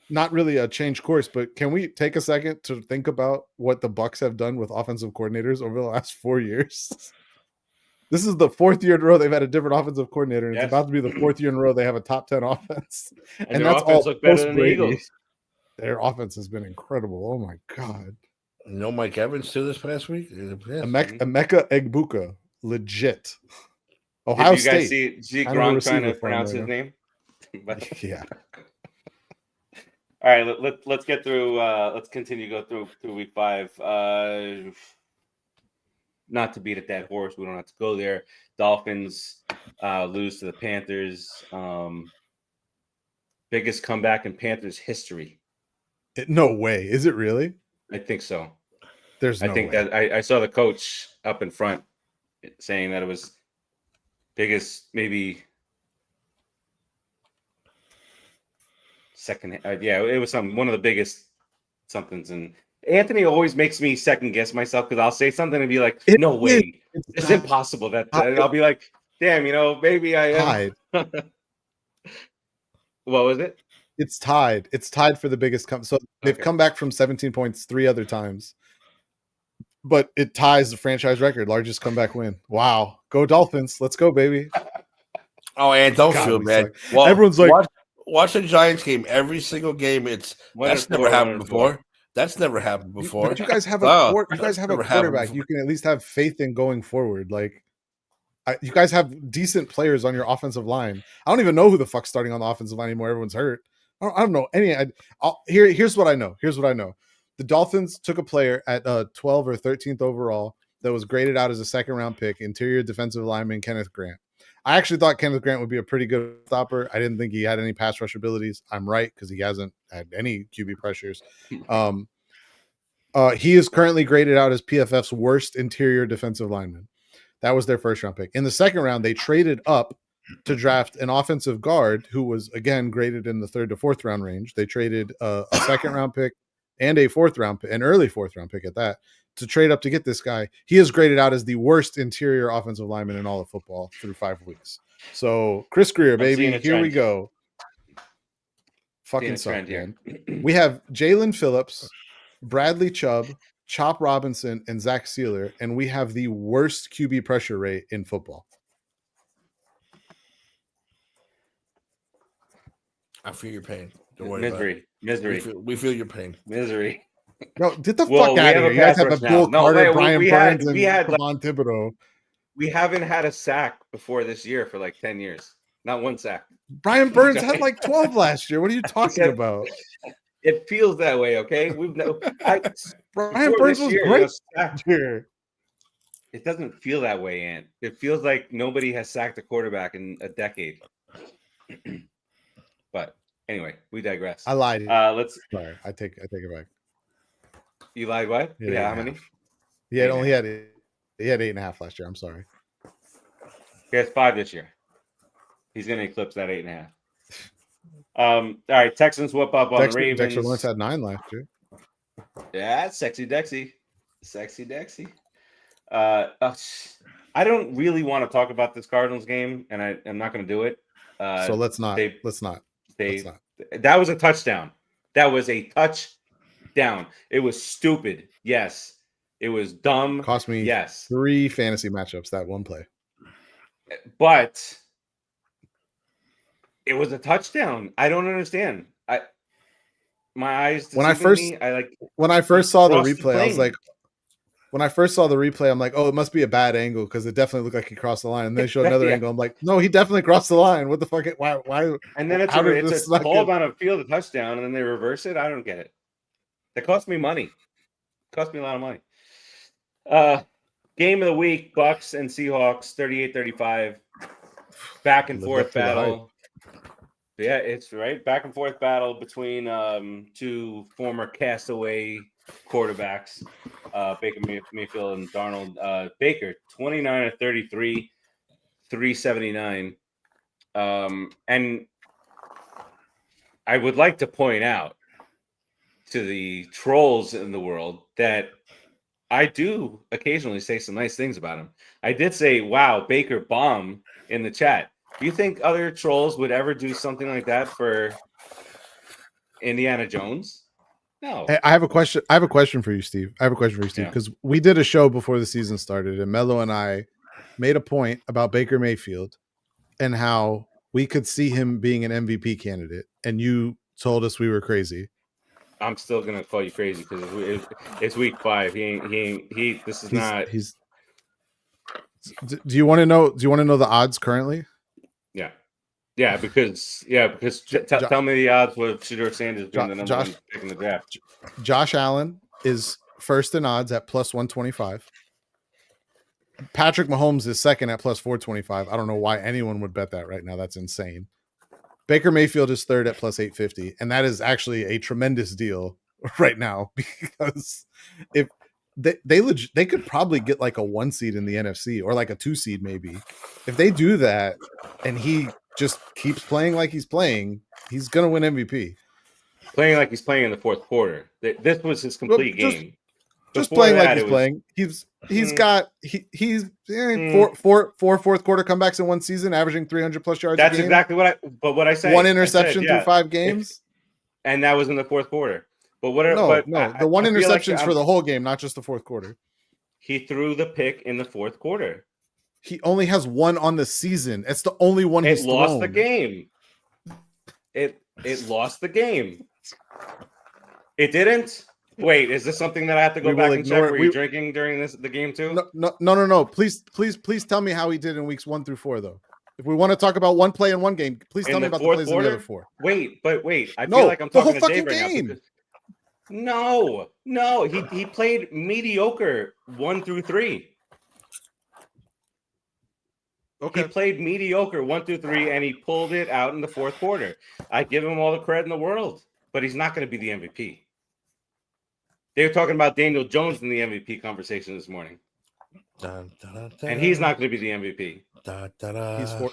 not really a change course, but can we take a second to think about what the Bucs have done with offensive coordinators over the last 4 years? This is the fourth year in a row they've had a different offensive coordinator, and it's about to be the fourth year in a row they have a top 10 offense. And that's all better than the Eagles. Their offense has been incredible. Oh my God. No Mike Evans too this past week? Emeka Egbuka. Legit. Ohio State. Did you guys see Gronk trying to pronounce his name? Yeah. All right, let's get through. Let's continue to go through week 5. Not to beat a dead horse, we don't have to go there. Dolphins lose to the Panthers. Biggest comeback in Panthers history. No way. Is it really? I think so. I think that I saw the coach up in front saying that it was biggest, maybe second. It was one of the biggest somethings. And Anthony always makes me second guess myself because I'll say something and be like, "No way, it's impossible." That I'll be like, "Damn, maybe I am." What was it? It's tied. It's tied for the biggest So they've come back from 17 points 3 other times. But it ties the franchise record, largest comeback win. Wow. Go Dolphins. Let's go, baby. Oh, and don't feel bad. Well, everyone's like, watch the Giants game every single game. That's never happened before. That's never happened before. But you guys have a quarterback you can at least have faith in going forward. Like, you guys have decent players on your offensive line. I don't even know who the fuck's starting on the offensive line anymore. Everyone's hurt. I don't know any. Here's what I know. The Dolphins took a player at 12 or 13th overall that was graded out as a second-round pick, interior defensive lineman Kenneth Grant. I actually thought Kenneth Grant would be a pretty good stopper. I didn't think he had any pass rush abilities. I'm right because he hasn't had any QB pressures. He is currently graded out as PFF's worst interior defensive lineman. That was their first-round pick. In the second round, they traded up to draft an offensive guard who was, again, graded in the 3rd to 4th round range. They traded a second-round pick and a 4th round pick, an early 4th round pick at that, to trade up to get this guy. He is graded out as the worst interior offensive lineman in all of football through 5 weeks. So Chris Greer, baby, here we go. fucking suck, man. We have Jalen Phillips, Bradley Chubb, Chop Robinson, and Zach Sealer, and we have the worst QB pressure rate in football. I feel your pain. Don't worry about it. Misery. We feel your pain. Misery. No, get the fuck out of here. You guys have the Bill Carter, Brian Burns, and Kevon Thibodeau. We haven't had a sack before this year for like 10 years. Not one sack. Brian Burns had like 12 last year. What are you talking about? It feels that way, okay? Brian Burns was great last year. It doesn't feel that way, Ant. It feels like nobody has sacked a quarterback in a decade. But anyway, we digress. I lied. Sorry, I take it back. You lied what? Yeah, how many? He had 8.5 last year. I'm sorry. He has 5 this year. He's going to eclipse that 8.5. All right, Texans whoop up on the Ravens. Dexter Lawrence had 9 last year. Yeah, sexy Dexy. I don't really want to talk about this Cardinals game, and I'm not going to do it. So let's not. That was a touchdown. It was stupid. Yes. It was dumb. Cost me 3 fantasy matchups that one play. But it was a touchdown. I don't understand. My eyes. When I first saw the replay, I was like, I'm like, oh, it must be a bad angle because it definitely looked like he crossed the line. And they showed another angle. I'm like, no, he definitely crossed the line. What the fuck? Why? And then it's a ball down a field, a touchdown, and then they reverse it. I don't get it. That cost me money. It cost me a lot of money. Game of the week: Bucks and Seahawks, 38-35. Back and forth battle. Yeah, it's right. Back and forth battle between 2 former castaway quarterbacks, Baker Mayfield and Darnold. Baker, 29-33, 379. And I would like to point out to the trolls in the world that I do occasionally say some nice things about him. I did say, wow, Baker bomb in the chat. Do you think other trolls would ever do something like that for Indiana Jones? No. Hey, I have a question for you, Steve. Because we did a show before the season started, and Melo and I made a point about Baker Mayfield and how we could see him being an MVP candidate, and you told us we were crazy. I'm still gonna call you crazy because it's week 5. Do you want to know? Do you want to know the odds currently? Yeah. Because tell me the odds with Shedeur Sanders being the number 1 pick in the draft. Josh Allen is first in odds at plus 125. Patrick Mahomes is second at plus 425. I don't know why anyone would bet that right now. That's insane. Baker Mayfield is third at plus 850, and that is actually a tremendous deal right now because if they could probably get like a 1 seed in the NFC or like a 2 seed maybe. If they do that and he just keeps playing like he's playing, he's gonna win MVP. Playing like he's playing in the fourth quarter. This was his complete game. Just playing like he's playing. He's four fourth quarter comebacks in one season, averaging 300 plus yards. That's exactly what I said. 1 interception through 5 games, and that was in the fourth quarter. But the 1 interception is for the whole game, not just the fourth quarter. He threw the pick in the fourth quarter. He only has 1 on the season. It's the only one he's thrown. It lost the game. It lost the game. It didn't. Wait, is this something that I have to go back and check? Were you drinking during the game too? No. Please tell me how he did in weeks 1 through 4, though. If we want to talk about one play in one game, please tell me about the plays in the other 4. Wait. I feel like I'm talking to Dave right now. No. He played mediocre 1 through 3. Okay. He played mediocre 1 through 3, and he pulled it out in the fourth quarter. I give him all the credit in the world, but he's not going to be the MVP. They were talking about Daniel Jones in the MVP conversation this morning. And he's not going to be the MVP.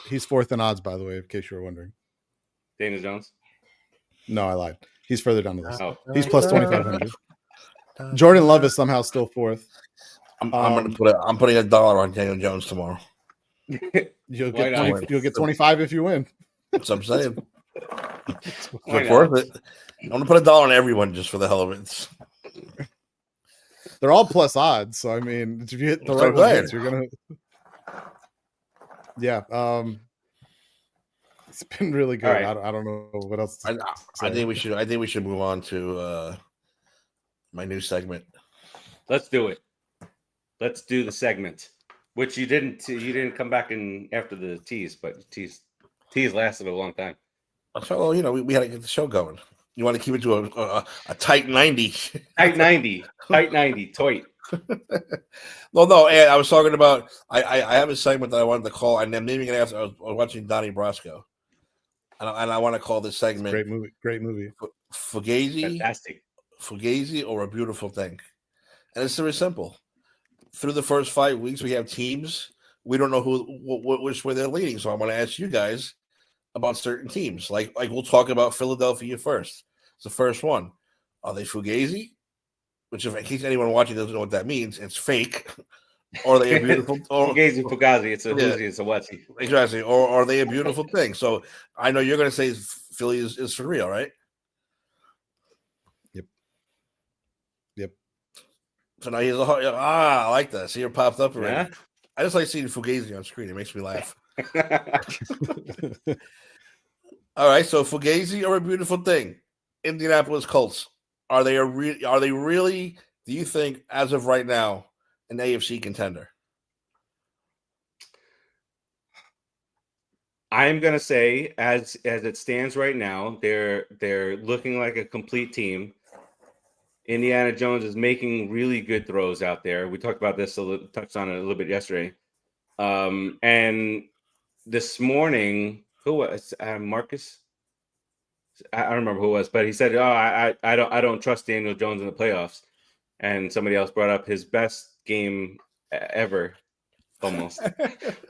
He's fourth in odds, by the way, in case you were wondering. Daniel Jones? No, I lied. He's further down the list. Oh. He's plus 2,500. Jordan Love is somehow still fourth. I'm putting $1 on Daniel Jones tomorrow. You'll get 25 if you win. That's what I'm saying. It's worth it. I'm gonna put $1 on everyone just for the hell of it. They're all plus odds, so I mean, if you hit the right ones, you're gonna. Yeah, it's been really good. Right. I don't know what else. I think we should move on to my new segment. Let's do it. Let's do the segment, which you didn't come back in after the tease, but tease lasted a long time. So we had to get the show going. You want to keep it to a tight 90. Tight 90. Tight. No. And I was talking about I have a segment that I wanted to call, and I'm naming it after I was watching Donnie Brasco, and I want to call this segment Great movie. Fugazi, fantastic. Fugazi, or A Beautiful Thing, and it's very simple. Through the first 5 weeks, we have teams. We don't know which way they're leading, so I want to ask you guys about certain teams. Like we'll talk about Philadelphia first. It's the first one. Are they Fugazi? Which, if in case anyone watching doesn't know what that means, it's fake. Or are they a beautiful Fugazi? It's a whoosy, it's a whatsy. Exactly. Or are they a beautiful thing? So I know you're going to say Philly is for real, right? Yep. So now he's I like that. See, it popped up already. Yeah? I just like seeing Fugazi on screen. It makes me laugh. All right, so Fugazi or A Beautiful Thing, Indianapolis Colts. Are they really? Do you think, as of right now, an AFC contender? I'm gonna say, as it stands right now, they're looking like a complete team. Indiana Jones is making really good throws out there. We talked about this touched on it a little bit yesterday, and this morning, who was Marcus? I don't remember who it was, but he said, "Oh, I don't trust Daniel Jones in the playoffs." And somebody else brought up his best game ever, almost,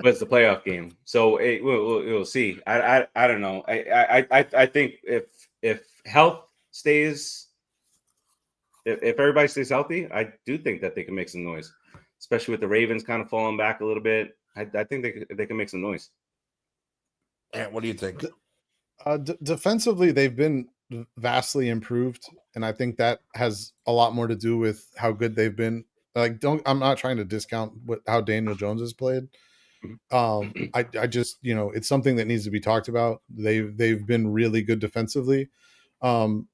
was the playoff game. So we'll see. I don't know. I think if health stays, if everybody stays healthy, I do think that they can make some noise, especially with the Ravens kind of falling back a little bit. I think they can make some noise. And what do you think? Defensively, they've been vastly improved, and I think that has a lot more to do with how good they've been. I'm not trying to discount how Daniel Jones has played. I just, it's something that needs to be talked about. They've been really good defensively. The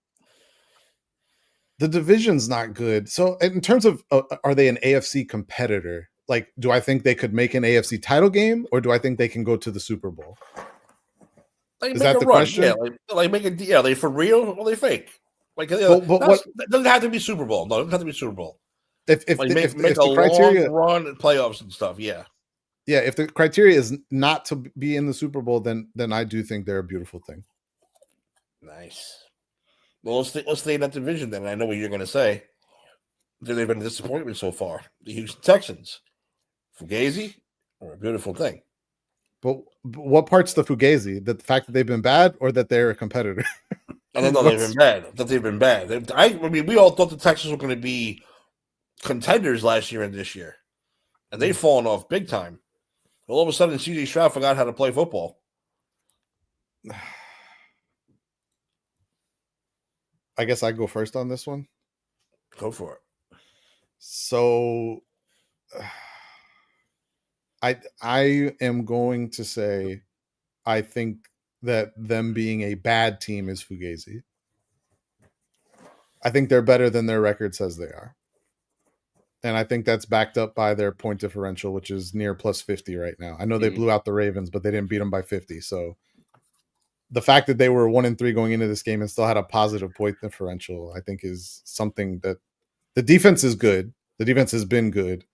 division's not good. So in terms of, are they an AFC competitor? Like, do I think they could make an AFC title game, or do I think they can go to the Super Bowl? Is that the question? Yeah, are they for real or are they fake? That doesn't have to be Super Bowl. No, it doesn't have to be Super Bowl. If the criteria run and playoffs and stuff, yeah. Yeah, if the criteria is not to be in the Super Bowl, then I do think they're a beautiful thing. Nice. Well, let's stay in that division then. I know what you're going to say. They've been a disappointment so far. The Houston Texans. Fugazi or A Beautiful Thing? But what part's the Fugazi? The fact that they've been bad, or that they're a competitor? I don't know. They've been bad. I mean, we all thought the Texans were going to be contenders last year and this year, and they've fallen off big time. All of a sudden, C.J. Stroud forgot how to play football. I guess I go first on this one. Go for it. So I am going to say I think that them being a bad team is Fugazi. I think they're better than their record says they are. And I think that's backed up by their point differential, which is near plus 50 right now. I know they blew out the Ravens, but they didn't beat them by 50. So the fact that they were 1-3 going into this game and still had a positive point differential, I think is something that the defense is good. The defense has been good.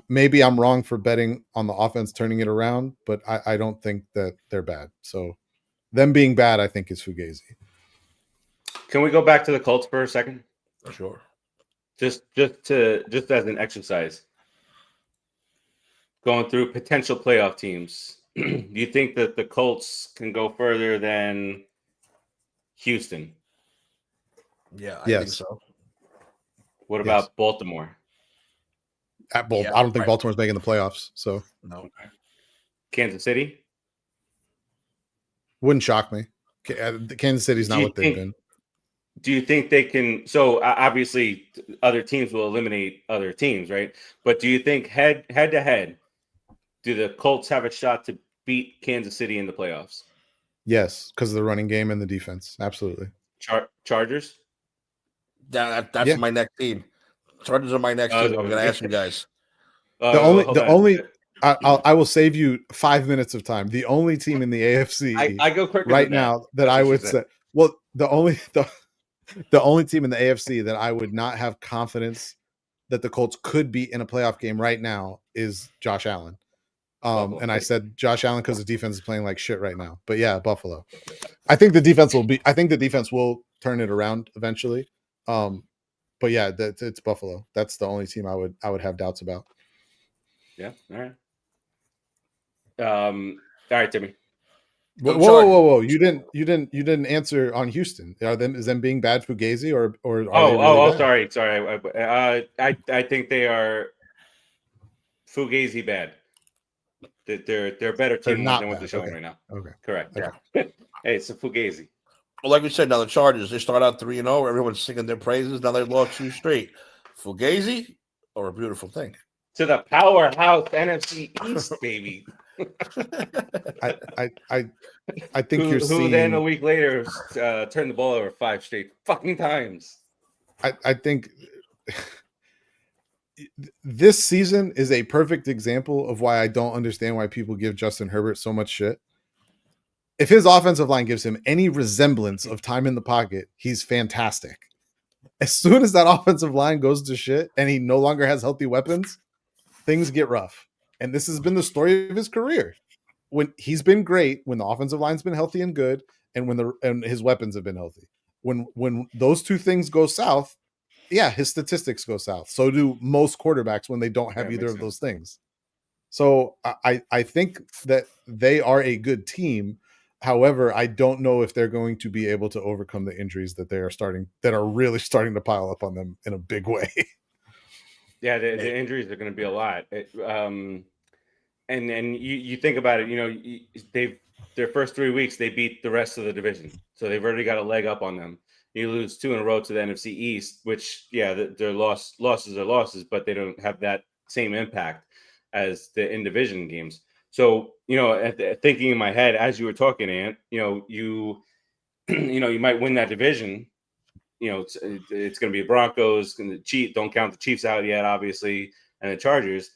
Maybe I'm wrong for betting on the offense turning it around, but I don't think that they're bad. So them being bad, I think, is Fugazi. Can we go back to the Colts for a second? Sure. Just as an exercise, going through potential playoff teams. Do you think that the Colts can go further than Houston? Yeah, I think so. What about Baltimore? I don't think Baltimore's making the playoffs. So no. Kansas City? Wouldn't shock me. Kansas City's not what they've been. Do you think they can? So obviously, other teams will eliminate other teams, right? But do you think head to head, do the Colts have a shot to beat Kansas City in the playoffs? Yes, because of the running game and the defense. Absolutely. Chargers? That's my next team. Chargers are my next team. I'm going to ask you guys. I will save you 5 minutes of time. The only team in the AFC I go quicker right now that I would say, well, the only team in the AFC that I would not have confidence that the Colts could be in a playoff game right now is Josh Allen. And I said Josh Allen because the defense is playing like shit right now. But yeah, Buffalo. I think the defense will turn it around eventually. But yeah, it's Buffalo. That's the only team I would have doubts about. Yeah. All right. All right, Timmy. Whoa! You didn't answer on Houston. Is them being bad Fugazi or sorry. I think they are Fugazi bad. They're a better team than what they're showing right now. Okay, correct. Yeah. Hey, it's a Fugazi. Well, like we said, now the Chargers, they start out 3-0. Everyone's singing their praises. Now they've lost 2 straight. Fugazi or a beautiful thing? To the powerhouse NFC East, baby. I think you're seeing. Who then a week later turned the ball over 5 straight fucking times. I think this season is a perfect example of why I don't understand why people give Justin Herbert so much shit. If his offensive line gives him any resemblance of time in the pocket, he's fantastic. As soon as that offensive line goes to shit and he no longer has healthy weapons, things get rough. And this has been the story of his career. When he's been great, when the offensive line's been healthy and good, and when his weapons have been healthy. When those two things go south, yeah, his statistics go south. So do most quarterbacks when they don't have either of those things. So I think that they are a good team. However, I don't know if they're going to be able to overcome the injuries that are really starting to pile up on them in a big way. Yeah, the injuries are going to be a lot. And you think about it, their first 3 weeks, they beat the rest of the division. So they've already got a leg up on them. You lose 2 in a row to the NFC East, which, yeah, their losses are losses, but they don't have that same impact as the in-division games. So, thinking in my head as you were talking, Ant, you might win that division. It's going to be Broncos and the Chiefs. Don't count the Chiefs out yet, obviously, and the Chargers.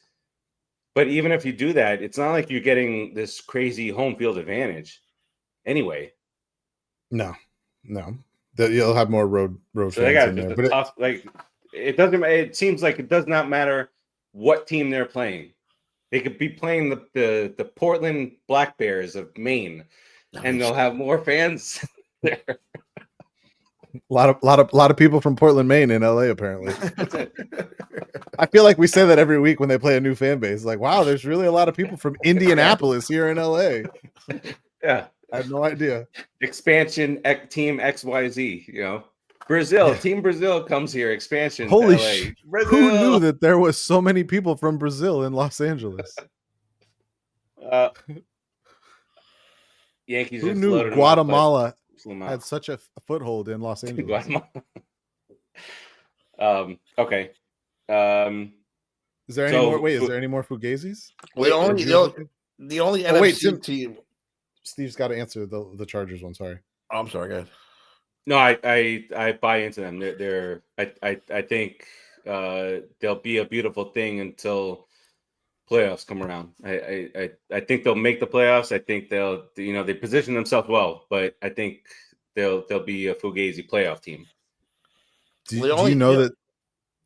But even if you do that, it's not like you're getting this crazy home field advantage anyway. No. You'll have more road so fans they got in there. But tough, it seems like it does not matter what team they're playing. They could be playing the Portland Black Bears of Maine, and they'll have more fans there. A lot of people from Portland, Maine, in LA. Apparently, I feel like we say that every week when they play a new fan base. Like, wow, there's really a lot of people from Indianapolis here in LA. Yeah, I had no idea. Expansion Team XYZ. Brazil, yeah. Team Brazil comes here. Expansion. Holy shit! Who knew that there was so many people from Brazil in Los Angeles? Yankees. Who knew Guatemala had such a foothold in Los Angeles? Okay. Is there any more? Wait, is there any more Fugazis? The only NFC team. Steve's got to answer the Chargers one. Sorry. Oh, I'm sorry, guys. No, I buy into them. I think they'll be a beautiful thing until playoffs come around. I think they'll make the playoffs. I think they position themselves well, but I think they'll be a Fugazi playoff team. Do you know that?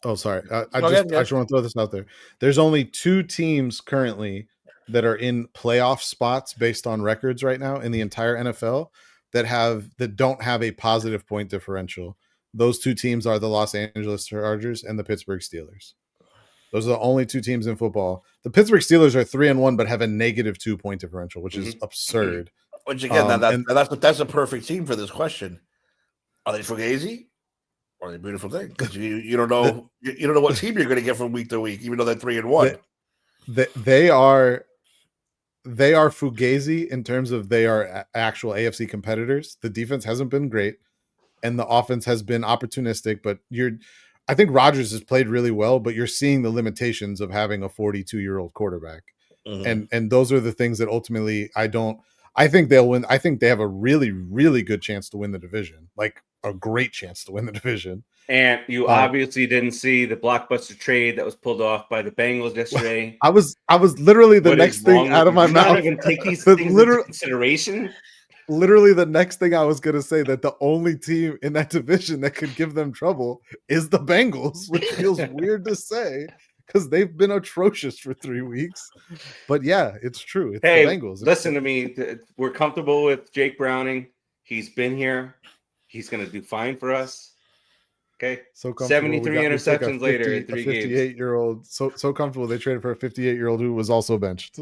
Oh, sorry. I just want to throw this out there. There's only 2 teams currently that are in playoff spots based on records right now in the entire NFL that don't have a positive point differential. Those 2 teams are the Los Angeles Chargers and the Pittsburgh Steelers. Those are the only 2 teams in football. The Pittsburgh Steelers are 3-1, but have a -2 point differential, which is absurd. Which again, that's a perfect team for this question. Are they Fugazi or are they a beautiful thing? Because you don't know you don't know what team you're going to get from week to week, even though they're 3-1. They are they are Fugazi in terms of they are actual AFC competitors. The defense hasn't been great, and the offense has been opportunistic. But I think Rodgers has played really well, but you're seeing the limitations of having a 42-year-old quarterback, and those are the things that ultimately I think they'll win. I think they have a really, really good chance to win the division, like a great chance to win the division. And you obviously didn't see the blockbuster trade that was pulled off by the Bengals yesterday. I was literally the next thing out of my mouth. Not even take these things into consideration. Literally the next thing I was going to say, that the only team in that division that could give them trouble is the Bengals, which feels weird to say because they've been atrocious for 3 weeks. But yeah, it's true. It's the Bengals. Listen to me. We're comfortable with Jake Browning. He's been here. He's going to do fine for us. Okay. So 73 interceptions later in 3 games. 58-year-old. So comfortable they traded for a 58-year-old who was also benched.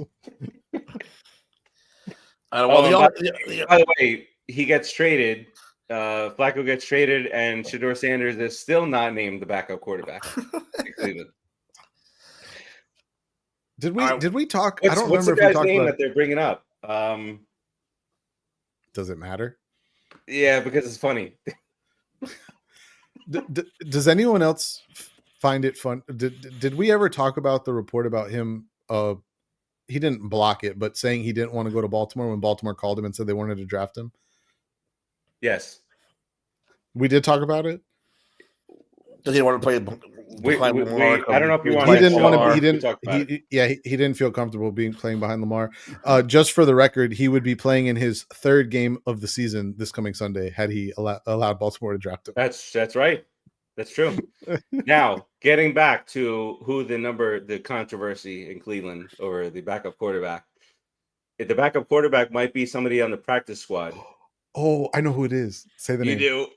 By the way, he gets traded. Flacco gets traded, and Shedeur Sanders is still not named the backup quarterback. Did we talk? I don't remember if we talked name about that they're bringing up. Does it matter? Yeah, because it's funny. Does anyone else find it fun? Did we ever talk about the report about him? He didn't block it, but saying he didn't want to go to Baltimore when Baltimore called him and said they wanted to draft him. Yes, we did talk about it. Does he want to play? I don't know if you want. He didn't want to. He didn't. He didn't feel comfortable playing behind Lamar. Just for the record, he would be playing in his 3rd game of the season this coming Sunday had he allowed Baltimore to draft him. That's right. That's true. Now, getting back to the controversy in Cleveland over the backup quarterback. If the backup quarterback might be somebody on the practice squad. Oh, I know who it is. Say the name. You do.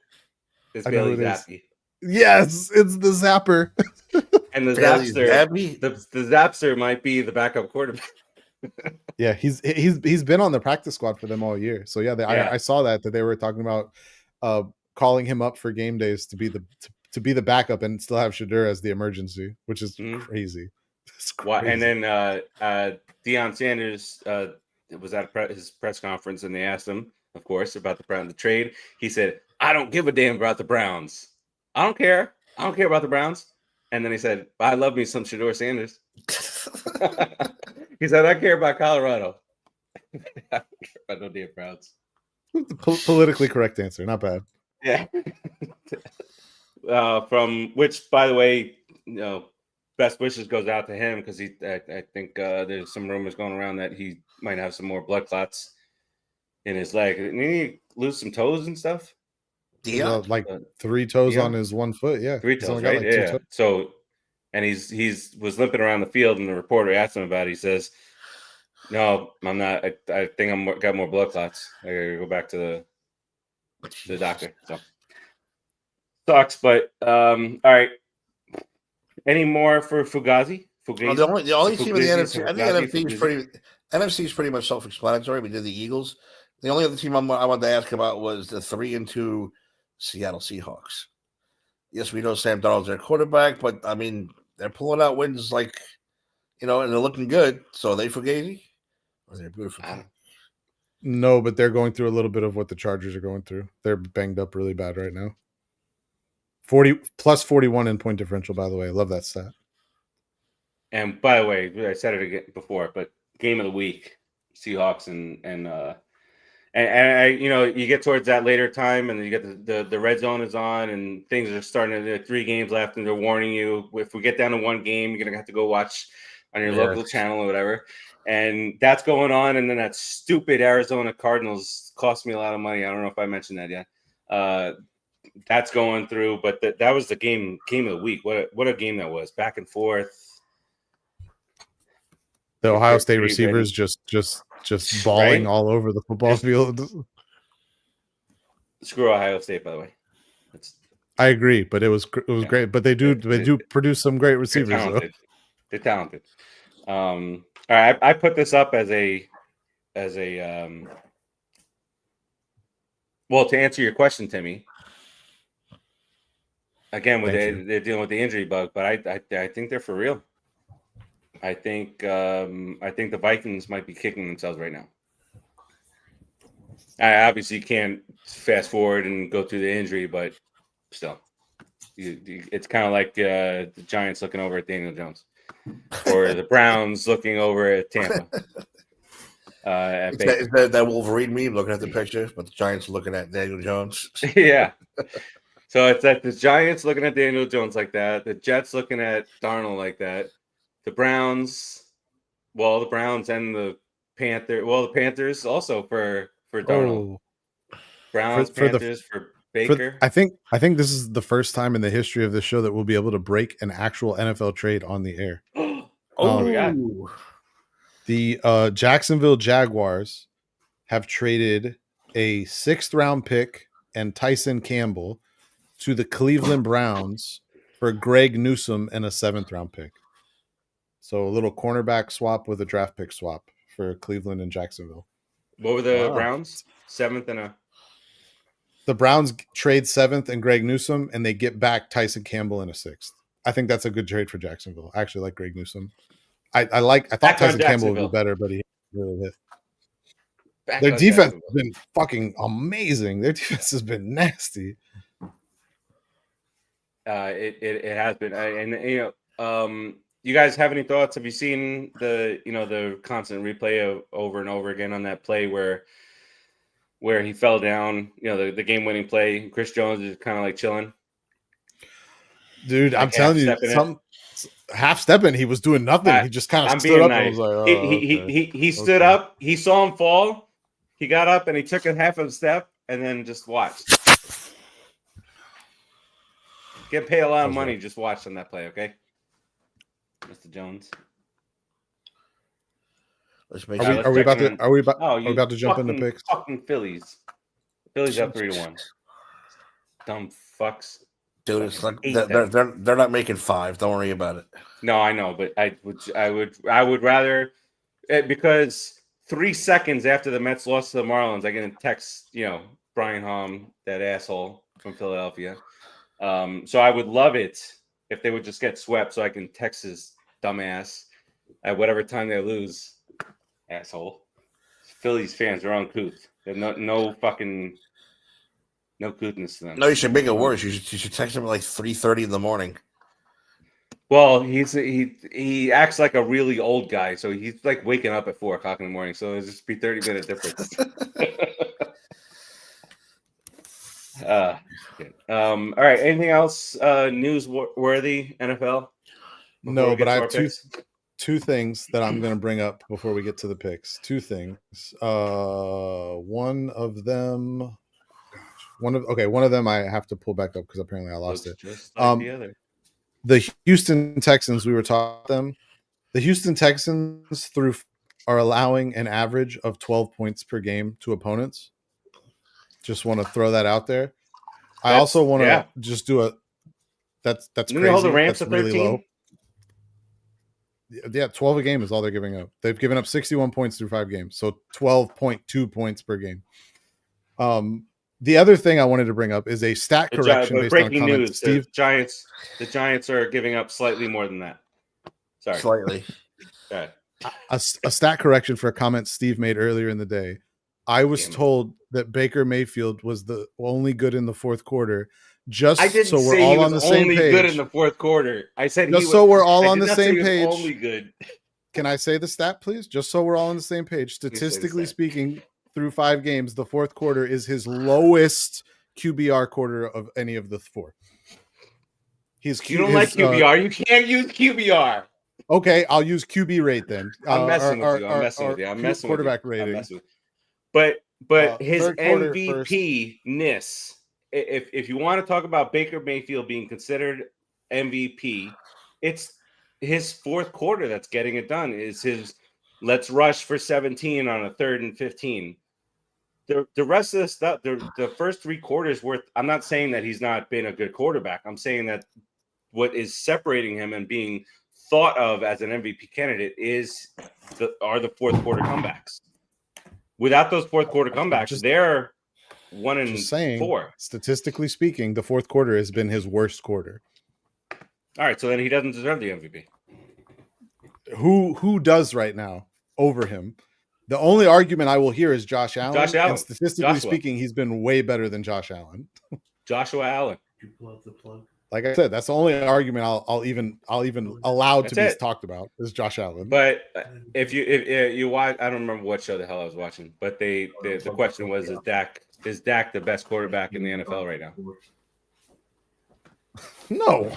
It's Bailey Zappi. Yes, it's the Zapper. And the Zapster might be the backup quarterback. Yeah, he's been on the practice squad for them all year. So yeah, I saw that they were talking about calling him up for game days to be the backup and still have Shedeur as the emergency, which is crazy. It's crazy. And then Deion Sanders was at his press conference, and they asked him, of course, about the trade. He said, "I don't give a damn about the Browns. I don't care. I don't care about the Browns." And then he said, "I love me some Shedeur Sanders." He said, "I care about Colorado. I don't care about no damn Browns." Politically correct answer. Not bad. Yeah. From which, by the way, best wishes goes out to him because I think there's some rumors going around that he might have some more blood clots in his leg. Didn't he lose some toes and stuff? Yeah, 3 toes on his 1 foot. Yeah, 3 toes, right? Yeah. So, and he's was limping around the field, and the reporter asked him about it. He says, "No, I'm not. I think I'm got more blood clots. I gotta go back to the doctor." So sucks, but all right. Any more for Fugazi? Well, the only team in the NFC, I think NFC is pretty much self-explanatory. We did the Eagles. The only other team I wanted to ask about was the 3-2 Seattle Seahawks. Yes, we know Sam Darnold's their quarterback, but I mean they're pulling out wins and they're looking good. So are they Fugazi? Or they're beautiful. No, but they're going through a little bit of what the Chargers are going through. They're banged up really bad right now. 41 in point differential, by the way. I love that stat. And by the way, I said it again before, but game of the week, Seahawks and I, you get towards that later time, and then you get the red zone is on, and things are starting. There are 3 games left, and they're warning you if we get down to 1 game, you're gonna have to go watch on your local channel or whatever. And that's going on, and then that stupid Arizona Cardinals cost me a lot of money. I don't know if I mentioned that yet. That's going through, but that was the game of the week. What a game that was, back and forth. The Ohio State receivers just balling all over the football field. Screw Ohio State, by the way. I agree, but it was great. But they do produce some great receivers. They're talented. All right, I put this up as a well, to answer your question, Timmy. Again, they're dealing with the injury bug, but I think they're for real. I think the Vikings might be kicking themselves right now. I obviously can't fast forward and go through the injury, but still, it's kind of like the Giants looking over at Daniel Jones, or the Browns looking over at Tampa. At Is that Wolverine meme looking at the picture, but the Giants looking at Daniel Jones? Yeah. So it's that the Giants looking at Daniel Jones like that, the Jets looking at Darnold like that, the Browns and the Panthers also for Darnold. Browns, Panthers for Baker. I think this is the first time in the history of the show that we'll be able to break an actual NFL trade on the air. The Jacksonville Jaguars have traded a 6th round pick and Tyson Campbell to the Cleveland Browns for Greg Newsome and a 7th round pick. So a little cornerback swap with a draft pick swap for Cleveland and Jacksonville. What were the Browns? 7th and a. The Browns trade 7th and Greg Newsome, and they get back Tyson Campbell in a 6th. I think that's a good trade for Jacksonville. I actually like Greg Newsome. I thought Tyson Campbell would be better, but he really hit. Their defense has been fucking amazing. Their defense has been nasty. It has been, and you guys have any thoughts? Have you seen the constant replay of over and over again on that play where he fell down? The game-winning play. Chris Jones is kind of like chilling. Dude, I'm telling you, half stepping, he was doing nothing. He just kind of stood up. Nice. And was like, he stood up. He saw him fall. He got up and he took a half of a step and then just watched. Get paid a lot of money just watch on that play, okay, Mr. Jones. Let's make Are we about to jump into picks? Fucking Phillies. Phillies up 3-1. Dumb fucks. Dude, it's like they're not making 5. Don't worry about it. No, I know, but I would rather, because 3 seconds after the Mets lost to the Marlins, I get a text, Brian Hom, that asshole from Philadelphia. So I would love it if they would just get swept, so I can text his dumbass at whatever time they lose. Asshole. Phillies fans are uncouth. There's no couthness to them. No, you should make it worse. You should text him at like 3:30 in the morning. Well, he acts like a really old guy, so he's like waking up at 4 o'clock in the morning. So it'll just be 30-minute difference. All right. Anything else newsworthy NFL? No, but I have two things that I'm going to bring up before we get to the picks. 2 things. One of them I have to pull back up because apparently I lost it. Just like the other. The Houston Texans, we were taught them. The Houston Texans are allowing an average of 12 points per game to opponents. Just want to throw that out there. I also want to just do that's crazy. Hold the Rams that's to 13? Really low. Yeah, 12 a game is all they're giving up. They've given up 61 points through 5 games, so 12.2 points per game. The other thing I wanted to bring up is a stat correction based on comments. Steve, the Giants are giving up slightly more than that. Sorry, slightly. A stat correction for a comment Steve made earlier in the day. I was told that Baker Mayfield was the only good in the 4th quarter. I didn't so we're say all he was on the same only page. good in the 4th quarter. I said so we're all on the same page. Only good. Can I say the stat, please? Just so we're all on the same page. Statistically speaking, through 5 games, the 4th quarter is his lowest QBR quarter of any of the 4. You don't like QBR. You can't use QBR. Okay, I'll use QB rate then. I'm messing with you. I'm messing with quarterback rating. But his MVP-ness, if you want to talk about Baker Mayfield being considered MVP, it's his 4th quarter that's getting it done. Is his let's rush for 17 on a 3rd and 15. The rest of the stuff, the first 3 quarters worth. I'm not saying that he's not been a good quarterback. I'm saying that what is separating him and being thought of as an MVP candidate are the 4th quarter comebacks. Without those 4th quarter comebacks, they're 1-4. Statistically speaking, the 4th quarter has been his worst quarter. All right, so then he doesn't deserve the MVP. who does right now over him? The only argument I will hear is Josh Allen. Josh Allen. And statistically Joshua. speaking, he's been way better than Josh Allen. Joshua Allen. You pull out the plug. Like I said, that's the only argument I'll even allow to be talked about is Josh Allen. But if you watch, I don't remember what show the hell I was watching, but the question was, is Dak the best quarterback in the NFL right now? No.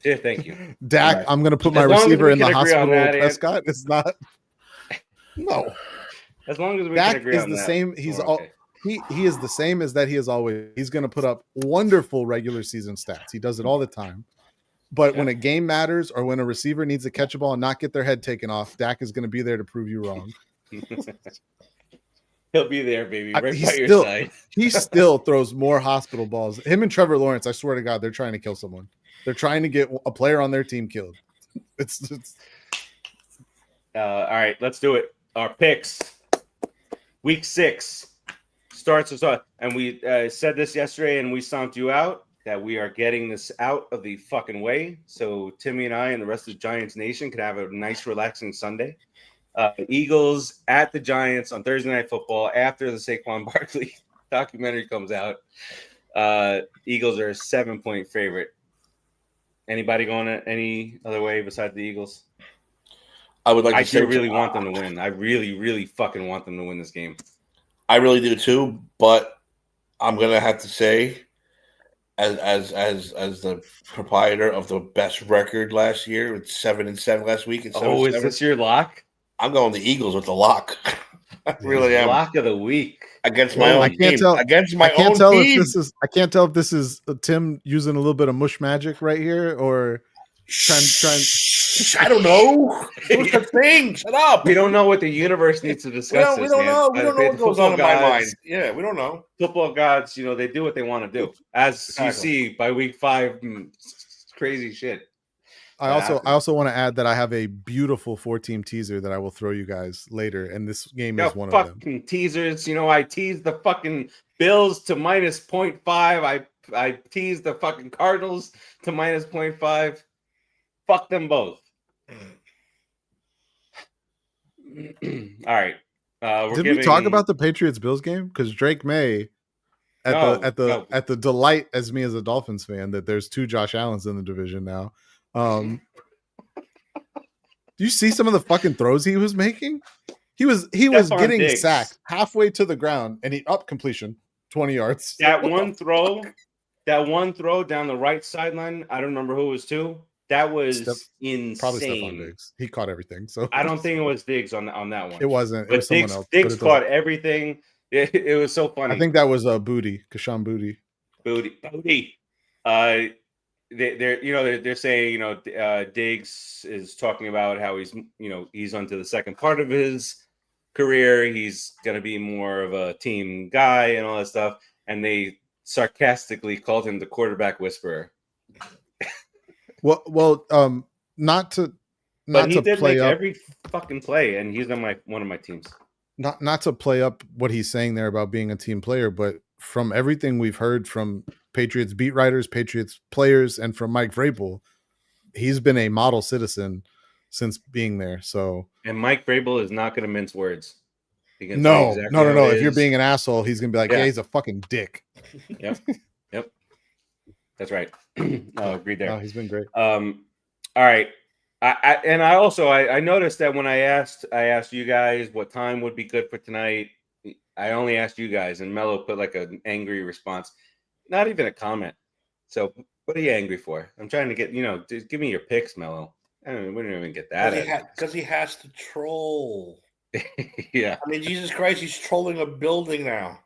Yeah, thank you. Dak, I'm going to put my receiver in the hospital. Prescott, it's not. No. As long as we Dak can agree is on the that, same. He's all. He is the same as that he is always. He's going to put up wonderful regular season stats. He does it all the time. But when a game matters or when a receiver needs to catch a ball and not get their head taken off, Dak is going to be there to prove you wrong. He'll be there, baby, right by your side. He still throws more hospital balls. Him and Trevor Lawrence, I swear to God, they're trying to kill someone. They're trying to get a player on their team killed. It's all right, let's do it. Our picks. Week 6 starts us off. And we said this yesterday and we stomped you out that we are getting this out of the fucking way. So Timmy and I and the rest of the Giants Nation could have a nice, relaxing Sunday. Eagles at the Giants on Thursday Night Football after the Saquon Barkley documentary comes out. Eagles are a 7-point favorite. Anybody going any other way besides the Eagles? I would like. I really want them to win. I really, really fucking want them to win this game. I really do too, but I'm gonna have to say, as the proprietor of the best record last year, with 7-7 last week. And is this your lock? I'm going the Eagles with the lock. I really am. Lock of the week against my own team. Against my own team. I can't tell if this is Tim using a little bit of mush magic right here or trying. I don't know. What's the thing? Shut up. We don't know what the universe needs to discuss. We don't know. We don't know what goes on in my mind. Yeah, we don't know. Football gods, they do what they want to do. As you see by week 5, crazy shit. I also want to add that I have a beautiful 4-team teaser that I will throw you guys later, and this game is one of them. Fucking teasers. I teased the fucking Bills to minus 0.5. I teased the fucking Cardinals to minus 0.5. Fuck them both. All right. Did we talk about the Patriots Bills game? Because Drake May at the delight as me as a Dolphins fan that there's 2 Josh Allens in the division now. Do you see some of the fucking throws he was making? He was getting sacked halfway to the ground and he up completion 20 yards. That one throw down the right sideline. I don't remember who it was to. That was insane. Probably Stephon Diggs. He caught everything. So I don't think it was Diggs on that one. It wasn't. But it was someone else. Diggs caught everything. It was so funny. I think that was Kashawn Booty. Booty. They're saying Diggs is talking about how he's onto the second part of his career. He's going to be more of a team guy and all that stuff. And they sarcastically called him the quarterback whisperer. Well, not to did play make up every fucking play, and he's on one of my teams. Not to play up what he's saying there about being a team player, but from everything we've heard from Patriots beat writers, Patriots players, and from Mike Vrabel, he's been a model citizen since being there. So, and Mike Vrabel is not going to mince words. No. If you're being an asshole, he's going to be like, yeah, he's a fucking dick. Yep. That's right. Agreed there. Oh, he's been great. All right. I noticed that when I asked you guys what time would be good for tonight. I only asked you guys, and Melo put like an angry response. Not even a comment. So what are you angry for? I'm trying to get, just give me your picks, Melo. We don't even get that. Because he has to troll. Yeah. I mean, Jesus Christ, he's trolling a building now.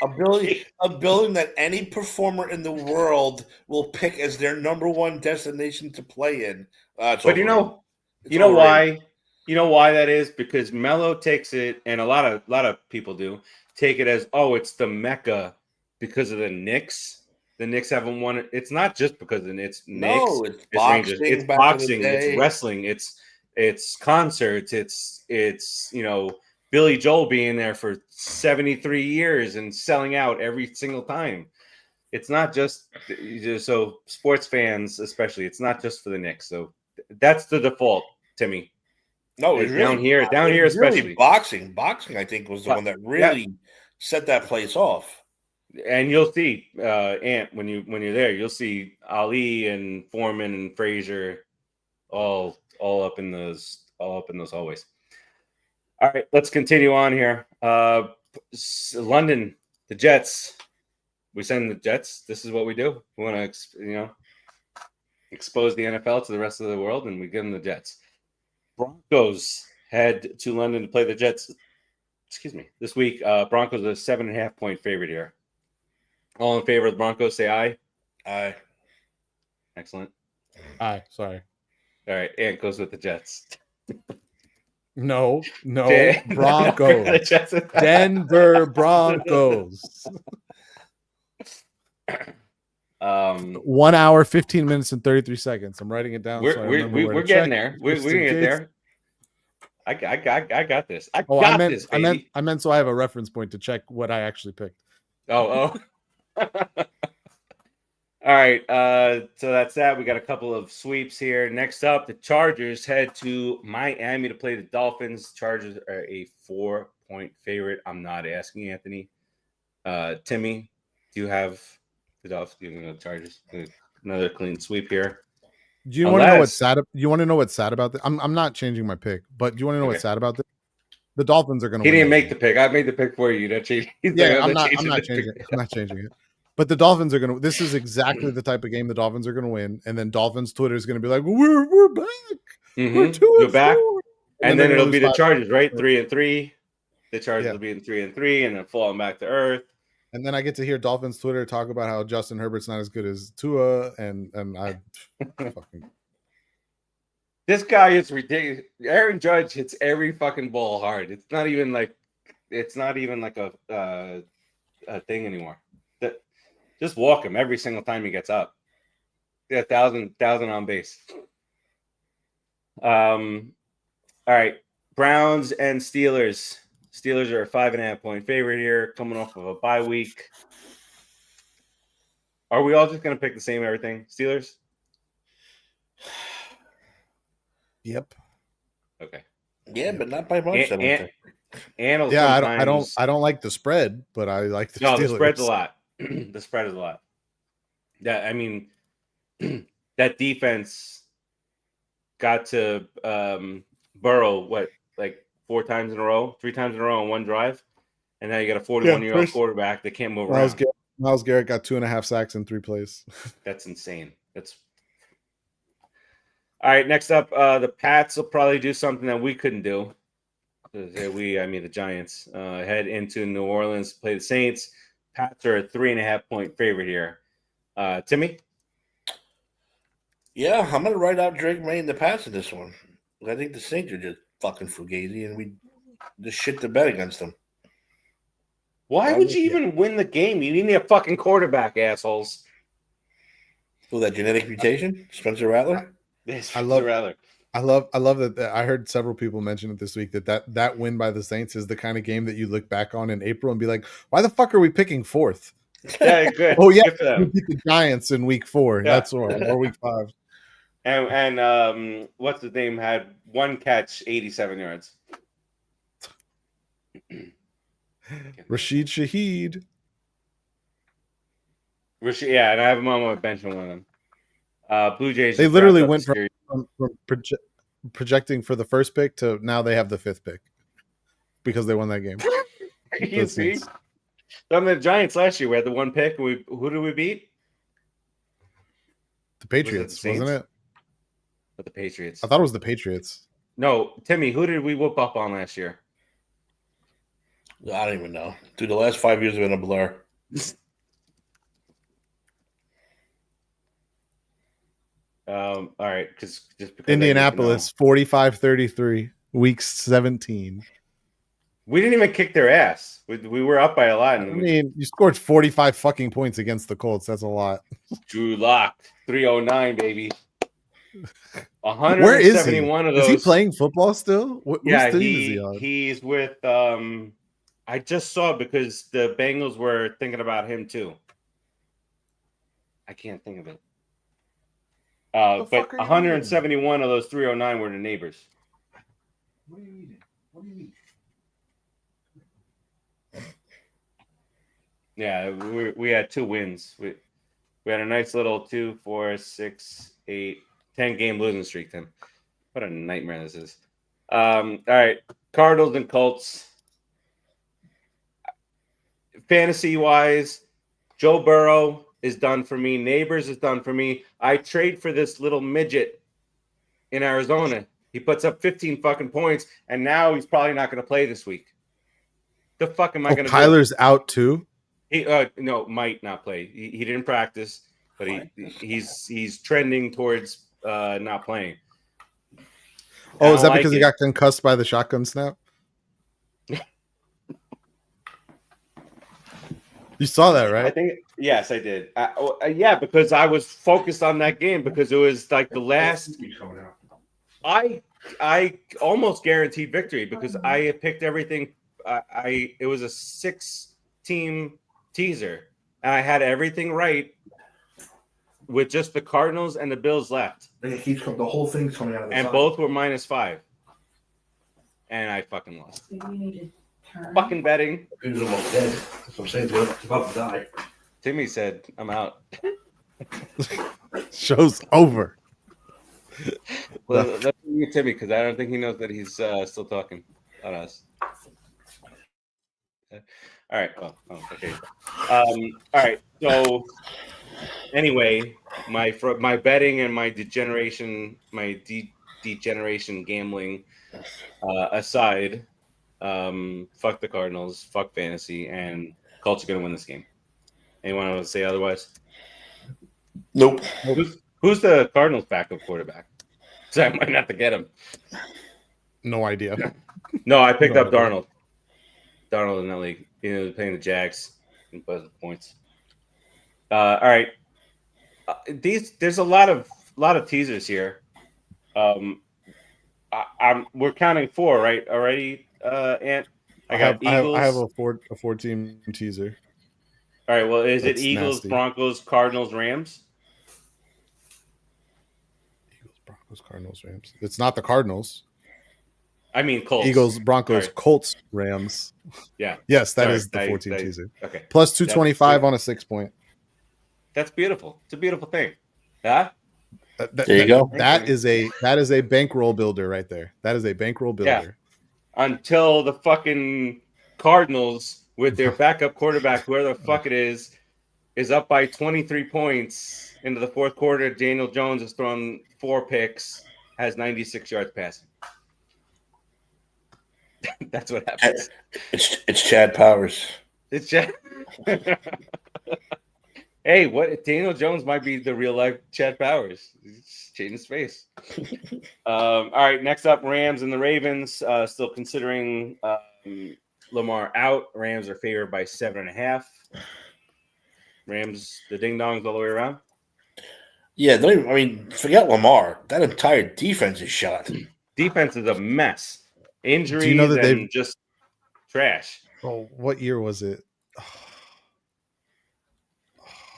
A building that any performer in the world will pick as their number one destination to play in. But you know why? You know why that is? Because Melo takes it, and a lot of people do take it as, it's the Mecca because of the Knicks. The Knicks haven't won it. It's not just because of it's Knicks. No, it's boxing. It's boxing. It's wrestling. It's concerts. It's Billy Joel being there for 73 years and selling out every single time. It's not just so sports fans, especially. It's not just for the Knicks. So that's the default. Timmy. No, it was down really, here especially. Really boxing, I think, was the one that really set that place off. And you'll see, Ant, when you're there, you'll see Ali and Foreman and Frazier all up in those hallways. All right, let's continue on here. London, the Jets. We send the Jets. This is what we do. We want to, expose the NFL to the rest of the world, and we give them the Jets. Broncos head to London to play the Jets. Excuse me. This week, Broncos are a 7.5-point favorite here. All in favor of the Broncos, say aye. Aye. Excellent. Aye. Sorry. All right. Ant goes with the Jets. No. Broncos. Denver Broncos. 1 hour, 15 minutes, and 33 seconds. I'm writing it down. We're getting there. We're gonna get there. I got this. I meant so I have a reference point to check what I actually picked. Oh. All right. So that's that. We got a couple of sweeps here. Next up, the Chargers head to Miami to play the Dolphins. Chargers are a 4-point favorite. I'm not asking Anthony. Timmy, do you have the Dolphins? The Chargers. Another clean sweep here. Do you want to know what's sad? You want to know what's sad about this? I'm not changing my pick, but do you want to know what's sad about this? The Dolphins are going to win. He didn't make the pick. I made the pick for you. I'm not changing it. But the Dolphins are going to. This is exactly the type of game the Dolphins are going to win, and then Dolphins Twitter is going to be like, "We're back. We're 2-4. Back." And then it'll be the Chargers, right? 3-3. The Chargers will be in 3-3, and then falling back to earth. And then I get to hear Dolphins Twitter talk about how Justin Herbert's not as good as Tua, and I fucking. This guy is ridiculous. Aaron Judge hits every fucking ball hard. It's not even like a thing anymore. Just walk him every single time he gets up. Yeah, 1,000 on base. All right, Browns and Steelers. Steelers are a 5.5-point favorite here, coming off of a bye week. Are we all just going to pick the same everything? Steelers? Yep. Okay. Yeah, but not by much. I don't like the spread, but I like the Steelers. The spread's a lot. The spread is a lot. Yeah, I mean, that defense got to Burrow, like 3 times in a row on one drive, and now you got a 41-year-old quarterback that can't move around. Myles Garrett got 2.5 sacks in 3 plays. That's insane. All right. Next up, the Pats will probably do something that we couldn't do. The Giants head into New Orleans, play the Saints. Pats are a 3.5-point favorite here. Timmy? Yeah, I'm going to write out Drake May and the Pats in this one. I think the Saints are just fucking Fugazi, and we just shit the bet against them. Why would you even win the game? You need a fucking quarterback, assholes. Oh, that genetic mutation? Spencer Rattler? Yes, I love Rattler. I love that. I heard several people mention it this week that win by the Saints is the kind of game that you look back on in April and be like, why the fuck are we picking 4th? Yeah, good. Oh, yeah, we beat the Giants in week 4. Yeah. That's right, or week 5. And what's his name had 1 catch, 87 yards. Rashid Shaheed. Yeah, and I have him on my bench on one of them. Blue Jays. They literally went from projecting for the first pick to now they have the 5th pick because they won that game. You see? The Giants last year, we had the 1 pick. Who did we beat? The Patriots, wasn't it? But the Patriots. I thought it was the Patriots. No, Timmy, who did we whoop up on last year? I don't even know. Dude, the last 5 years have been a blur. All right, because Indianapolis 45-33, week 17. We didn't even kick their ass. We were up by a lot. You scored 45 fucking points against the Colts. That's a lot. Drew Lock, 309, baby. 171 Where is he? of those. Is he playing football still? He's with. I just saw because the Bengals were thinking about him too. I can't think of it. But 171 of those 309 were the neighbors. What are you eating? What do you eat? Yeah, we had 2 wins. We had a nice little 2, 4, 6, 8, 10 game losing streak. Then, what a nightmare this is. All right, Cardinals and Colts. Fantasy wise, Joe Burrow is done for me. Neighbors is done for me. I trade for this little midget in Arizona. He puts up 15 fucking points, and now he's probably not going to play this week. The fuck am I going to do? Kyler's out too? He no, might not play. He didn't practice, but he's trending towards not playing. Oh, is that because he got concussed by the shotgun snap? You saw that, right? I think yes, I did. Yeah, because I was focused on that game because it was like the last. I almost guaranteed victory because I had picked everything. It was a 6-team teaser, and I had everything right with just the Cardinals and the Bills left. The whole thing's coming out of the and side. Both were -5, and I fucking lost. Fucking betting. He was almost dead. That's what I'm saying. He's about to die. Timmy said, "I'm out." Show's over. Well, let's get Timmy because I don't think he knows that he's still talking on us. All right. Well, okay. All right. So, anyway, my betting and my degeneration gambling aside, fuck the Cardinals, fuck fantasy, and Colts are gonna win this game. Anyone want to say otherwise? Nope. Who's the Cardinals' backup quarterback? So I might have to get him. No idea. No, I picked up Darnold. Darnold in that league. Playing the Jags and points. All right. There's a lot of teasers here. We're counting 4, right? Already, Ant. I have Eagles. I have a 4-team teaser. All right. Well, is That's it Eagles, nasty. Broncos, Cardinals, Rams? Eagles, Broncos, Cardinals, Rams. It's not the Cardinals. I mean Colts. Eagles, Broncos, Colts, Rams. Yeah. Yes, that is the 4-team teaser. Okay. Plus 225 on a 6-point. That's beautiful. It's a beautiful thing. Yeah. There you go. That is a bankroll builder right there. That is a bankroll builder. Yeah. Until the fucking Cardinals with their backup quarterback, whoever the fuck it is up by 23 points into the fourth quarter. Daniel Jones has thrown 4 picks, has 96 yards passing. That's what happens. It's Chad Powers. It's Chad. Hey, what? Daniel Jones might be the real life Chad Powers. He's changing his face. All right, next up, Rams and the Ravens. Still considering Lamar out. Rams are favored by 7.5. Rams, the ding dongs all the way around. Yeah, forget Lamar. That entire defense is shot. Defense is a mess. Injuries Do you know that and just trash. Oh, what year was it?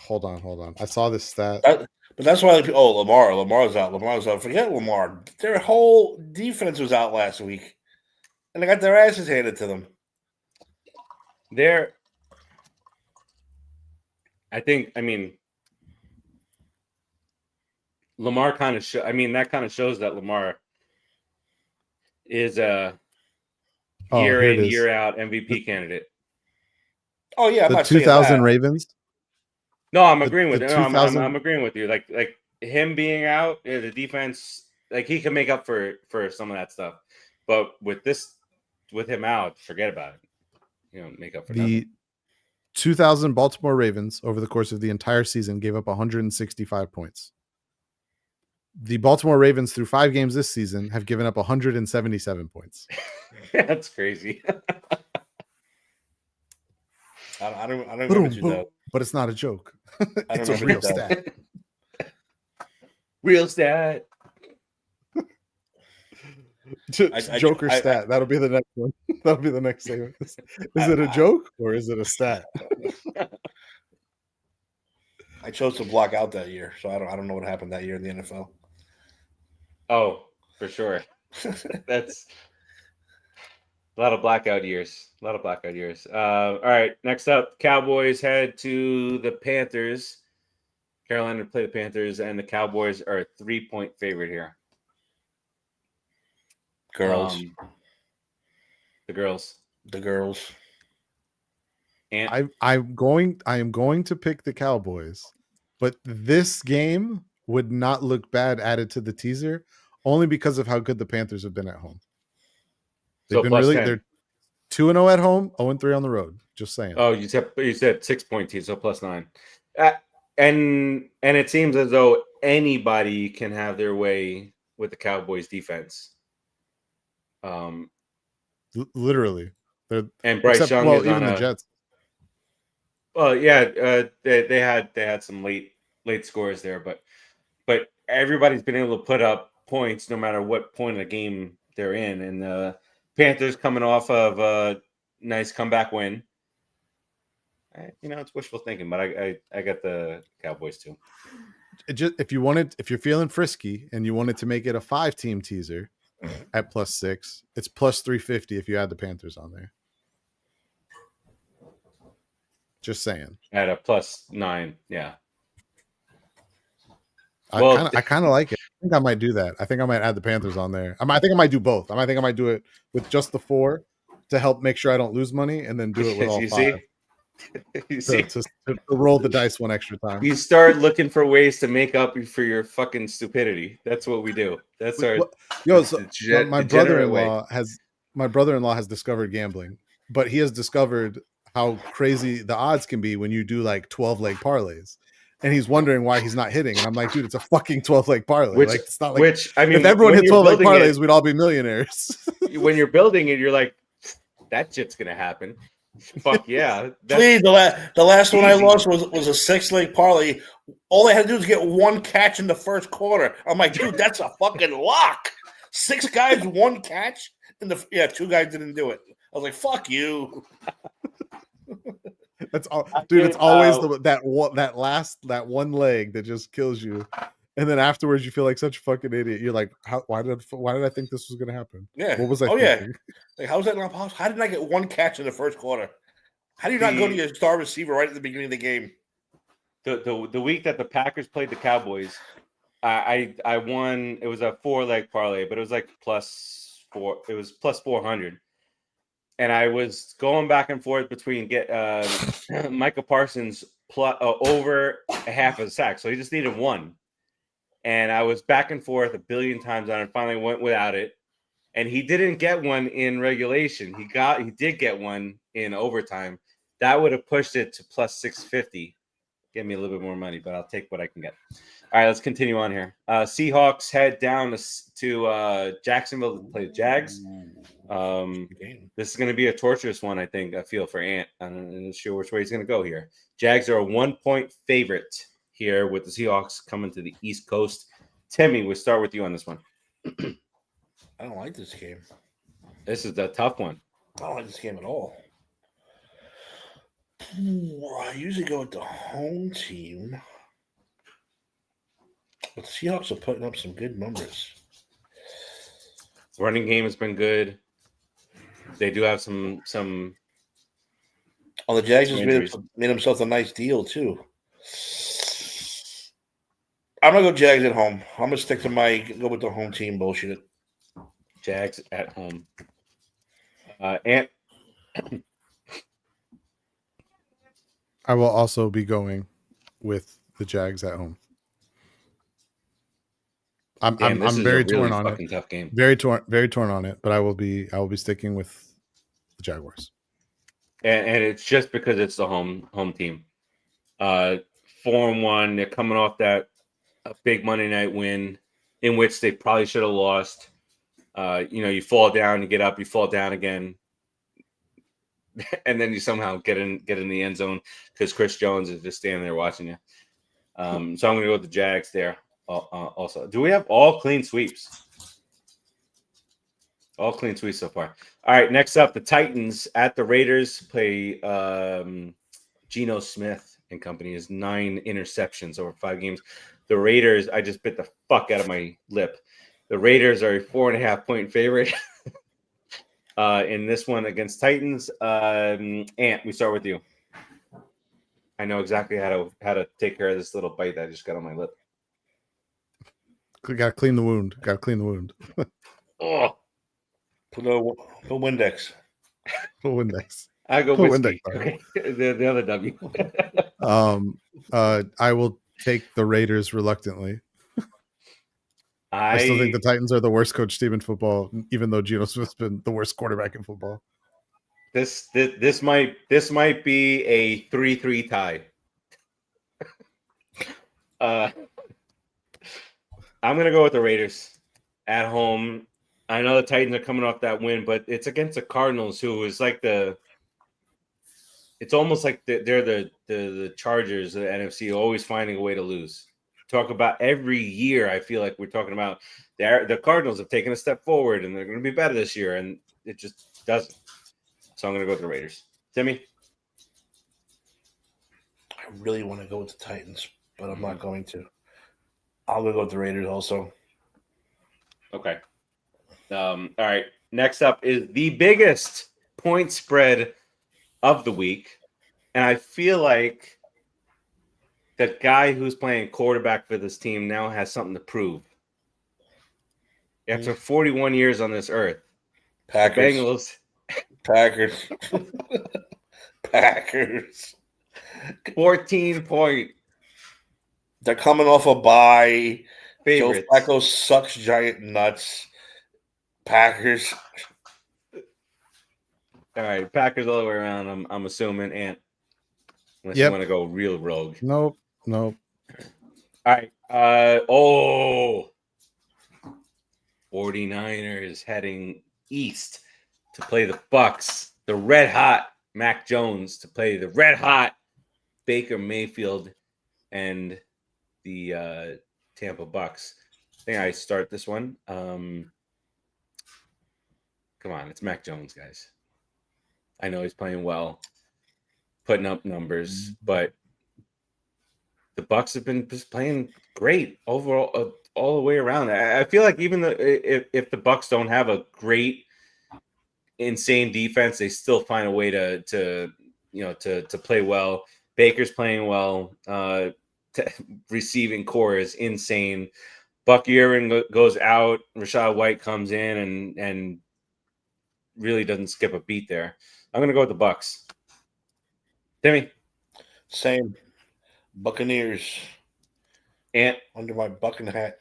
Hold on. I saw this stat. But that's why Lamar's out. Forget Lamar. Their whole defense was out last week, and they got their asses handed to them. Lamar kind of that kind of shows that Lamar is a year in, year out MVP candidate. Oh yeah, the 2000 Ravens. No, I'm agreeing with you. I'm agreeing with you. Like him being out, the defense, like he can make up for some of that stuff. But with him out, forget about it. Make up for the nothing. 2000 Baltimore Ravens over the course of the entire season gave up 165 points. The Baltimore Ravens through 5 games this season have given up 177 points. That's crazy. I don't remember you though. But it's not a joke. It's a real stat. Real stat. Joker stat. That'll be the next one. That'll be the next segment. Is it a joke or is it a stat? I chose to block out that year, so I don't know what happened that year in the NFL. Oh, for sure. That's a lot of blackout years. All right, next up, Cowboys head to the Panthers. Carolina play the Panthers, and the Cowboys are a 3-point favorite here. Girls. The girls. I am going to pick the Cowboys, but this game would not look bad added to the teaser only because of how good the Panthers have been at home. They've been really 10. They're 2-0 at home, 0-3 on the road. Just saying. Oh, you said 6-point team, so +9. And it seems as though anybody can have their way with the Cowboys defense. Literally. And Bryce Young is even on the Jets. Well, yeah, they had some late scores there, but everybody's been able to put up points no matter what point of the game they're in. And the Panthers coming off of a nice comeback win. It's wishful thinking, but I got the Cowboys too. If you're feeling frisky and you wanted to make it a 5-team teaser at +6, it's +350 if you add the Panthers on there. Just saying. At a +9, yeah. I kind of like it. I think I might do that. I think I might add the Panthers on there. I think I might do both. I think I might do it with just the 4 to help make sure I don't lose money, and then do it with all 5. You see? To roll the dice one extra time. You start looking for ways to make up for your fucking stupidity. That's what we do. That's our my brother-in-law has discovered gambling, but he has discovered how crazy the odds can be when you do like 12-leg parlays. And he's wondering why he's not hitting. And I'm like, dude, it's a fucking 12-leg parlay. It's not like if everyone hit 12-leg parlays, we'd all be millionaires. When you're building it, you're like, that shit's gonna happen. Fuck yeah. Please, the last one I lost was a 6-leg parlay. All I had to do was get 1 catch in the first quarter. I'm like, dude, that's a fucking lock. 6 guys, 1 catch. 2 guys didn't do it. I was like, fuck you. That's all, dude. It's always that one leg that just kills you, and then afterwards you feel like such a fucking idiot. You're like, why did I think this was going to happen? Yeah. What was I thinking? Like, how is that not possible? How did I get 1 catch in the first quarter? How do you not go to your star receiver right at the beginning of the game? The week that the Packers played the Cowboys, I won. It was a 4-leg parlay, but it was like +4. It was +400. And I was going back and forth between Micah Parsons over a half of a sack. So he just needed 1. And I was back and forth a billion times on it. Finally went without it. And he didn't get one in regulation. He did get one in overtime. That would have pushed it to +650. Give me a little bit more money, but I'll take what I can get. All right, let's continue on here. Seahawks head down to Jacksonville to play the Jags. This is going to be a torturous one, I think. I feel for Ant. I'm not sure which way he's going to go here. Jags are a 1-point favorite here with the Seahawks coming to the East Coast. Timmy, we'll start with you on this one. I don't like this game. This is the tough one. I don't like this game at all. I usually go with the home team. But the Seahawks are putting up some good numbers. Running game has been good. They do have some. Oh, the Jags just made themselves a nice deal too. I'm gonna go Jags at home. I'm gonna stick to go with the home team bullshit. Jags at home. Ant. I will also be going with the Jags at home. I'm very torn on it. Tough game. Very torn on it. But I will be sticking with the Jaguars. And it's just because it's the home team. 4-1. They're coming off that big Monday night win in which they probably should have lost. You fall down, you get up, you fall down again, and then you somehow get in the end zone because Chris Jones is just standing there watching you. So I'm going to go with the Jags there. Also, do we have all clean sweeps? All clean sweeps so far. All right, next up, the Titans at the Raiders play Geno Smith and company is 9 interceptions over 5 games. The Raiders, I just bit the fuck out of my lip. The Raiders are a 4.5-point favorite in this one against Titans. Ant, we start with you. I know exactly how to take care of this little bite that I just got on my lip. Got to clean the wound. Oh, Put the Windex. Windex. I go Put whiskey. Windex, Okay, the other W. I will take the Raiders reluctantly. I still think the Titans are the worst coach team in football, even though Geno Smith's been the worst quarterback in football. This might be a 3-3 tie. I'm gonna go with the Raiders at home. I know the Titans are coming off that win, but it's against the Cardinals, who is like it's almost like they're the Chargers of the NFC, always finding a way to lose. Talk about every year, I feel like we're talking about the Cardinals have taken a step forward and they're going to be better this year, and it just doesn't. So I'm going to go with the Raiders. Timmy? I really want to go with the Titans, but I'm not going to. I'll go with the Raiders also. Okay. All right. Next up is the biggest point spread of the week. And I feel like that guy who's playing quarterback for this team now has something to prove. After 41 years on this earth, Packers. Packers. 14-point. They're coming off a bye. Favorites. Joe Flacco sucks giant nuts. Packers. All right, Packers all the way around. I'm assuming, Ant. Unless Yep. you want to go real rogue. Nope. All right. 49ers heading east to play the Bucks. The red hot Mac Jones to play the red hot Baker Mayfield and the Tampa Bucks. I think I start this one. Come on, it's Mac Jones, guys. I know he's playing well, putting up numbers, but the Bucks have been just playing great overall, all the way around. I feel like even if the Bucks don't have a great, insane defense, they still find a way to play well. Baker's playing well. Receiving core is insane. Bucky Irving goes out. Rashad White comes in and really doesn't skip a beat there. I'm going to go with the Bucks. Timmy? Same. Buccaneers. Ant? Under my bucking hat.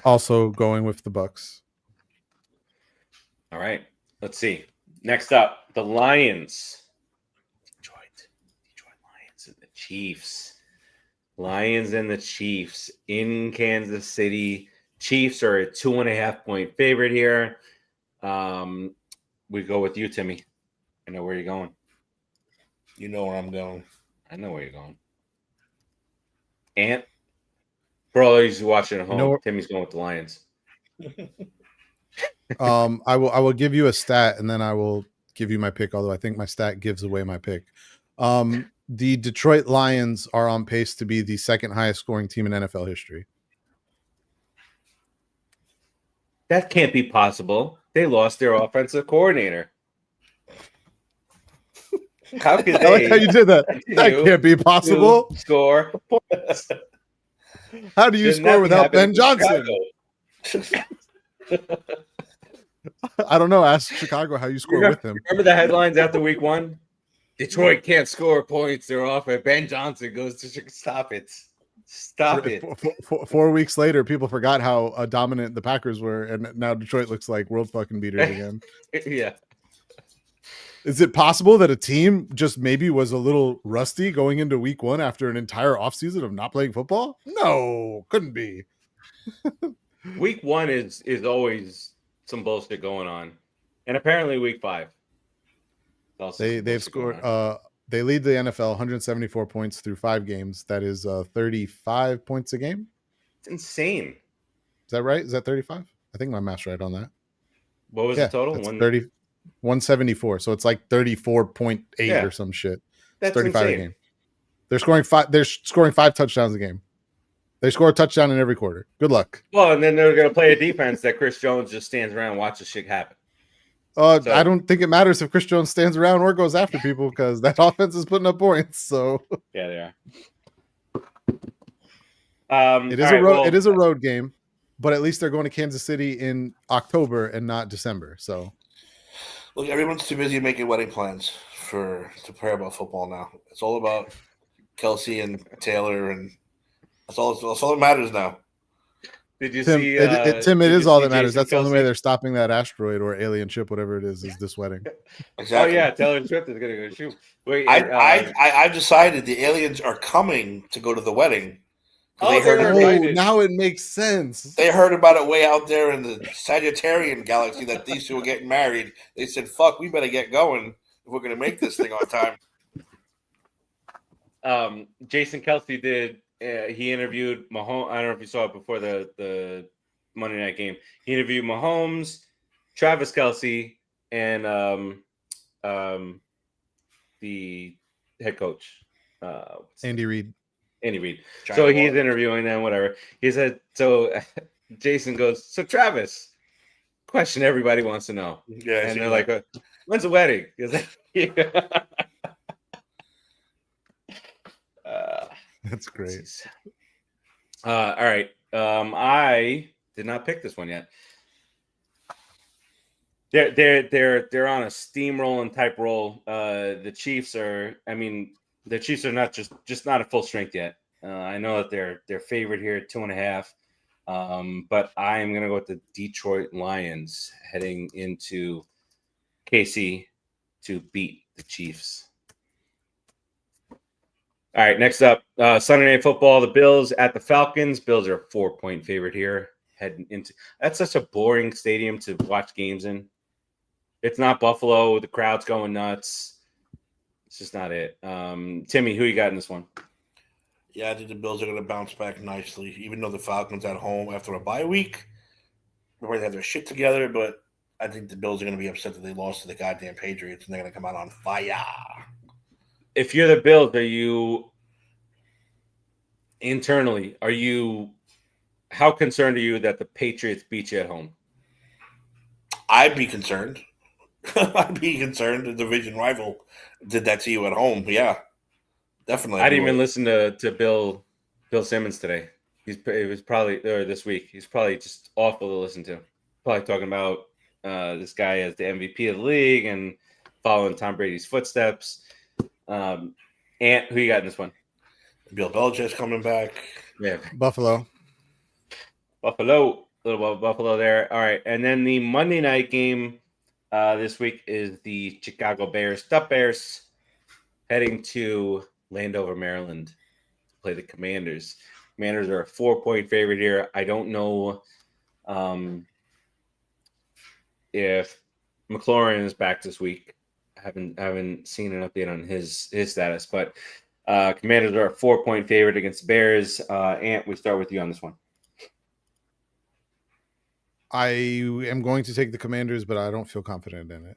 Also going with the Bucks. All right. Let's see. Next up, the Lions. Detroit Lions and the Chiefs. Lions and the Chiefs in Kansas City. Chiefs are a 2.5-point favorite here. We go with you, Timmy. I know where you're going. You know where I'm going. I know where you're going. Ant? For all those watching at home, Timmy's going with the Lions. I will give you a stat and then I will give you my pick, although I think my stat gives away my pick. The Detroit Lions are on pace to be the second highest scoring team in NFL history. That can't be possible. They lost their offensive coordinator. How could they? I like how you did that. That can't be possible. Score points. How do you score without Ben Johnson? I don't know. Ask Chicago how you score with him. Remember the headlines after week 1? Detroit can't score points. They're off it. Ben Johnson goes to stop it. Stop it. 4 weeks later, people forgot how dominant the Packers were, and now Detroit looks like world fucking beaters again. Yeah. Is it possible that a team just maybe was a little rusty going into week 1 after an entire offseason of not playing football? No, couldn't be. Week 1 is always some bullshit going on. And apparently week 5. They've scored they lead the NFL 174 points through 5 games. That is 35 points a game. It's insane. Is that right? Is that 35? I think my math's right on that. What was the total? 174. So it's like 34.8 or some shit. That's 35 insane. a game. They're scoring 5 touchdowns a game. They score a touchdown in every quarter. Good luck. Well, and then they're going to play a defense that Chris Jones just stands around and watches shit happen. I don't think it matters if Chris Jones stands around or goes after people because that offense is putting up points. So yeah, they are. It is a road game, but at least they're going to Kansas City in October and not December. So look, everyone's too busy making wedding plans to care about football now. It's all about Kelsey and Taylor, and that's all that matters now. Did you Tim, see? Tim, it is all that matters. Jason That's the only Kelsey? way they're stopping that asteroid or alien ship, whatever it is this wedding. Exactly. Oh yeah, Taylor Swift is going to go shoot. Wait, I've decided the aliens are coming to go to the wedding. Now it makes sense. They heard about it way out there in the Sagittarian galaxy that these two were getting married. They said, "Fuck, we better get going if we're going to make this thing on time." Jason Kelsey did. He interviewed Mahomes. I don't know if you saw it before the Monday night game. He interviewed Mahomes, Travis Kelsey, and the head coach, Andy Reid. So he's interviewing them, whatever. He said, so Jason goes, so Travis, question everybody wants to know. Yeah, and they're like, when's the wedding? That's great. All right. I did not pick this one yet. They're on a steamrolling type roll. The Chiefs are. I mean, the Chiefs are not just not at full strength yet. I know that they're favored here at 2.5, but I am going to go with the Detroit Lions heading into KC to beat the Chiefs. All right, next up, Sunday Night Football. The Bills at the Falcons. Bills are a 4-point favorite here. Heading into that's such a boring stadium to watch games in. It's not Buffalo. The crowd's going nuts. It's just not it. Timmy, who you got in this one? Yeah, I think the Bills are going to bounce back nicely, even though the Falcons at home after a bye week. They're going to have their shit together, but I think the Bills are going to be upset that they lost to the goddamn Patriots, and they're going to come out on fire. If you're the Bills, are you internally, how concerned are you that the Patriots beat you at home? I'd be concerned. I'd be concerned the division rival did that to you at home. But yeah, definitely. I didn't even listen to Bill Simmons today. It was probably this week. He's probably just awful to listen to. Probably talking about this guy as the MVP of the league and following Tom Brady's footsteps. Ant, who you got in this one? Bill Belichick's coming back. Yeah, Buffalo. Little Buffalo there. All right, and then the Monday night game this week is the Chicago Bears. The Bears heading to Landover, Maryland to play the Commanders. Commanders are a 4-point favorite here. I don't know if McLaurin is back this week. I haven't seen an update on his status, but Commanders are a 4-point favorite against Bears. Ant, we start with you on this one. I am going to take the Commanders, but I don't feel confident in it.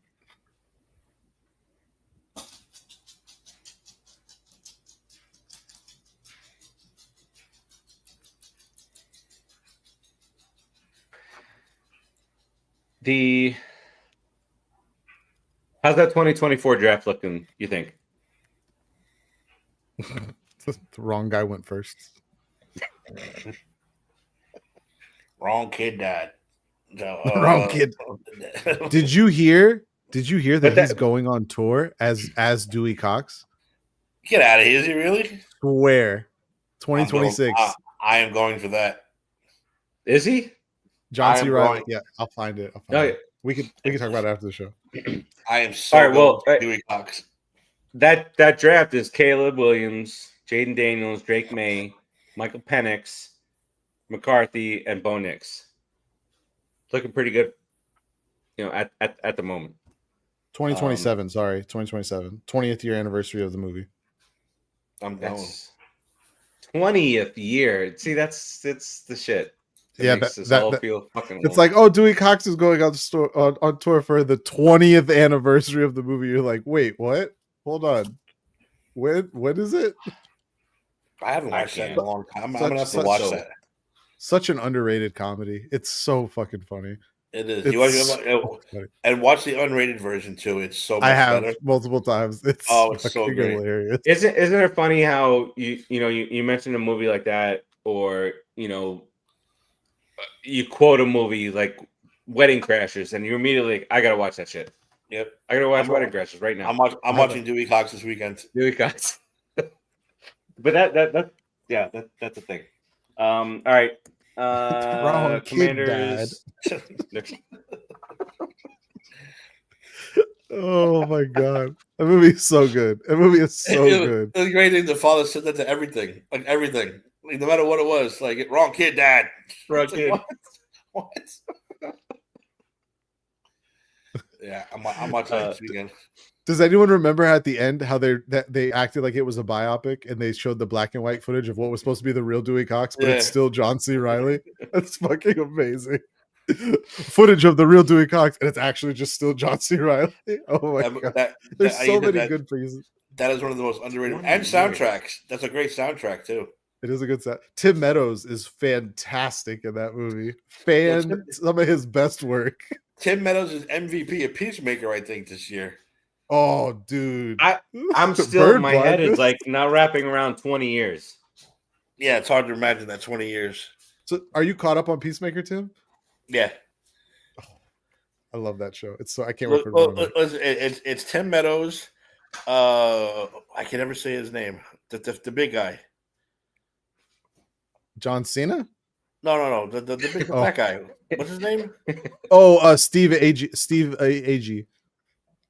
How's that 2024 draft looking, you think? The wrong guy went first. Wrong kid died. Wrong kid. Did you hear that he's going on tour as Dewey Cox? Get out of here. Is he really? Swear. 2026. I am going for that. Is he? John C. Reilly. Yeah, I'll find it. We can talk about it after the show. I am so all right, Dewey Cox. That draft is Caleb Williams, Jaden Daniels, Drake May, Michael Penix, McCarthy, and Bo Nix. Looking pretty good, at the moment. 2027, 2027. 20th year anniversary of the movie. I'm down. 20th year. See, it's the shit. It's like, oh, Dewey Cox is going on tour for the 20th anniversary of the movie. You're like, wait, what? Hold on. When is it? I haven't watched that in a long time. I'm gonna have to Such- watch so- that. Such an underrated comedy. It's so fucking funny. It is. It's You watch so funny. and watch the unrated version too. It's so much I have better. multiple times. It's It's fucking so great. hilarious. Isn't it funny how you mentioned a movie like that, or you quote a movie like Wedding Crashers, and you immediately like, I gotta watch that shit. Yep. I gotta watch I'm- Wedding Crashers right now. I'm watching Dewey Cox this weekend. Dewey Cox. But that's a thing. All right. Wrong kid, Commanders. Oh my god, that movie is so good. That movie is so good. It was great thing. The father said that to everything, like everything, like, no matter what it was. Like wrong kid, dad. Wrong It's like, kid. What? Yeah, I'm watching that this weekend. Does anyone remember at the end how they acted like it was a biopic and they showed the black and white footage of what was supposed to be the real Dewey Cox, but it's Yeah. still John C. Reilly? That's fucking amazing. Footage of the real Dewey Cox, and it's actually just still John C. Reilly. Oh my god! There's so many good pieces. That is one of the most underrated 20 and years. soundtracks. That's a great soundtrack too. It is a good set. Tim Meadows is fantastic in that movie. Some of his best work. Tim Meadows is MVP of Peacemaker, I think, this year. Oh, dude. I'm still Bird my head is blindness. like not wrapping around 20 years. Yeah, it's hard to imagine that 20 years. So, are you caught up on Peacemaker, Tim? Yeah. I love that show. It's so I can't wait for it. Listen, it's Tim Meadows. I can never say his name. The big guy. John Cena? No. The big Oh. black guy. What's his name? Oh, Steve Agee.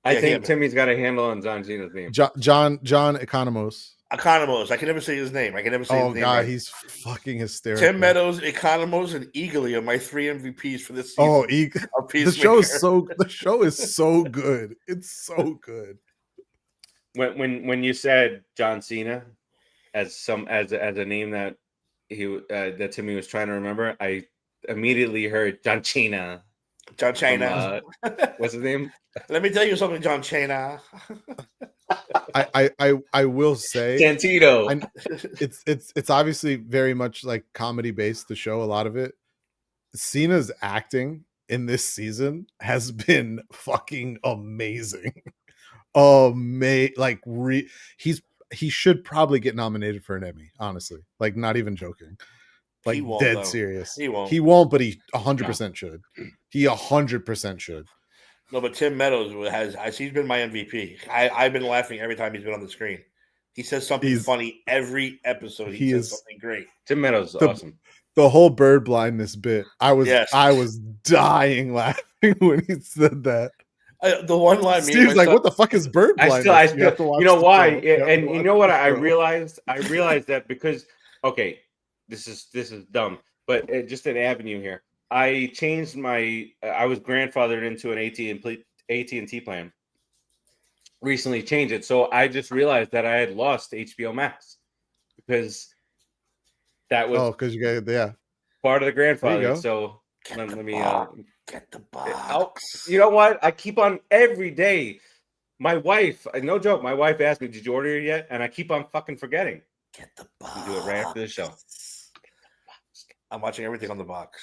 I Yeah, think him. Timmy's got a handle on John Cena's name. John Economos. Economos. I can never say his name. Oh his name. god, right. he's fucking hysterical. Tim Meadows, Economos, and Eagly are my 3 MVPs for this season. Oh, of the Peacemaker. show is so good. It's so good. When you said John Cena as a name that that Timmy was trying to remember, I immediately heard John Cena. John China. What's his name? Let me tell you something, John China. I will say Santino. it's obviously very much like comedy based, the show, a lot of it. Cena's acting in this season has been fucking amazing. He should probably get nominated for an Emmy, honestly. Like, not even joking. Like, He won't, dead though. serious. He won't. He won't, but he 100% should. He 100% should. No, but Tim Meadows he's been my MVP. I've been laughing every time he's been on the screen. He says something funny every episode. He says something great. Tim Meadows is awesome. The whole bird blindness bit, I was dying laughing when he said that. The one line, Steve's like, "What the fuck is bird blindness?" I still, you know why? And you know what? I show. realized that because this is dumb, but just an avenue here. I changed I was grandfathered into an AT&T plan. Recently changed it, so I just realized that I had lost HBO Max because that was because you got part of the There you grandfather. go. So let me get the box. you know what? I keep on every day. My wife, no joke, my wife asked me, "Did you order it yet?" And I keep on fucking forgetting. Get the box. We do it right after the show. I'm watching everything on the box.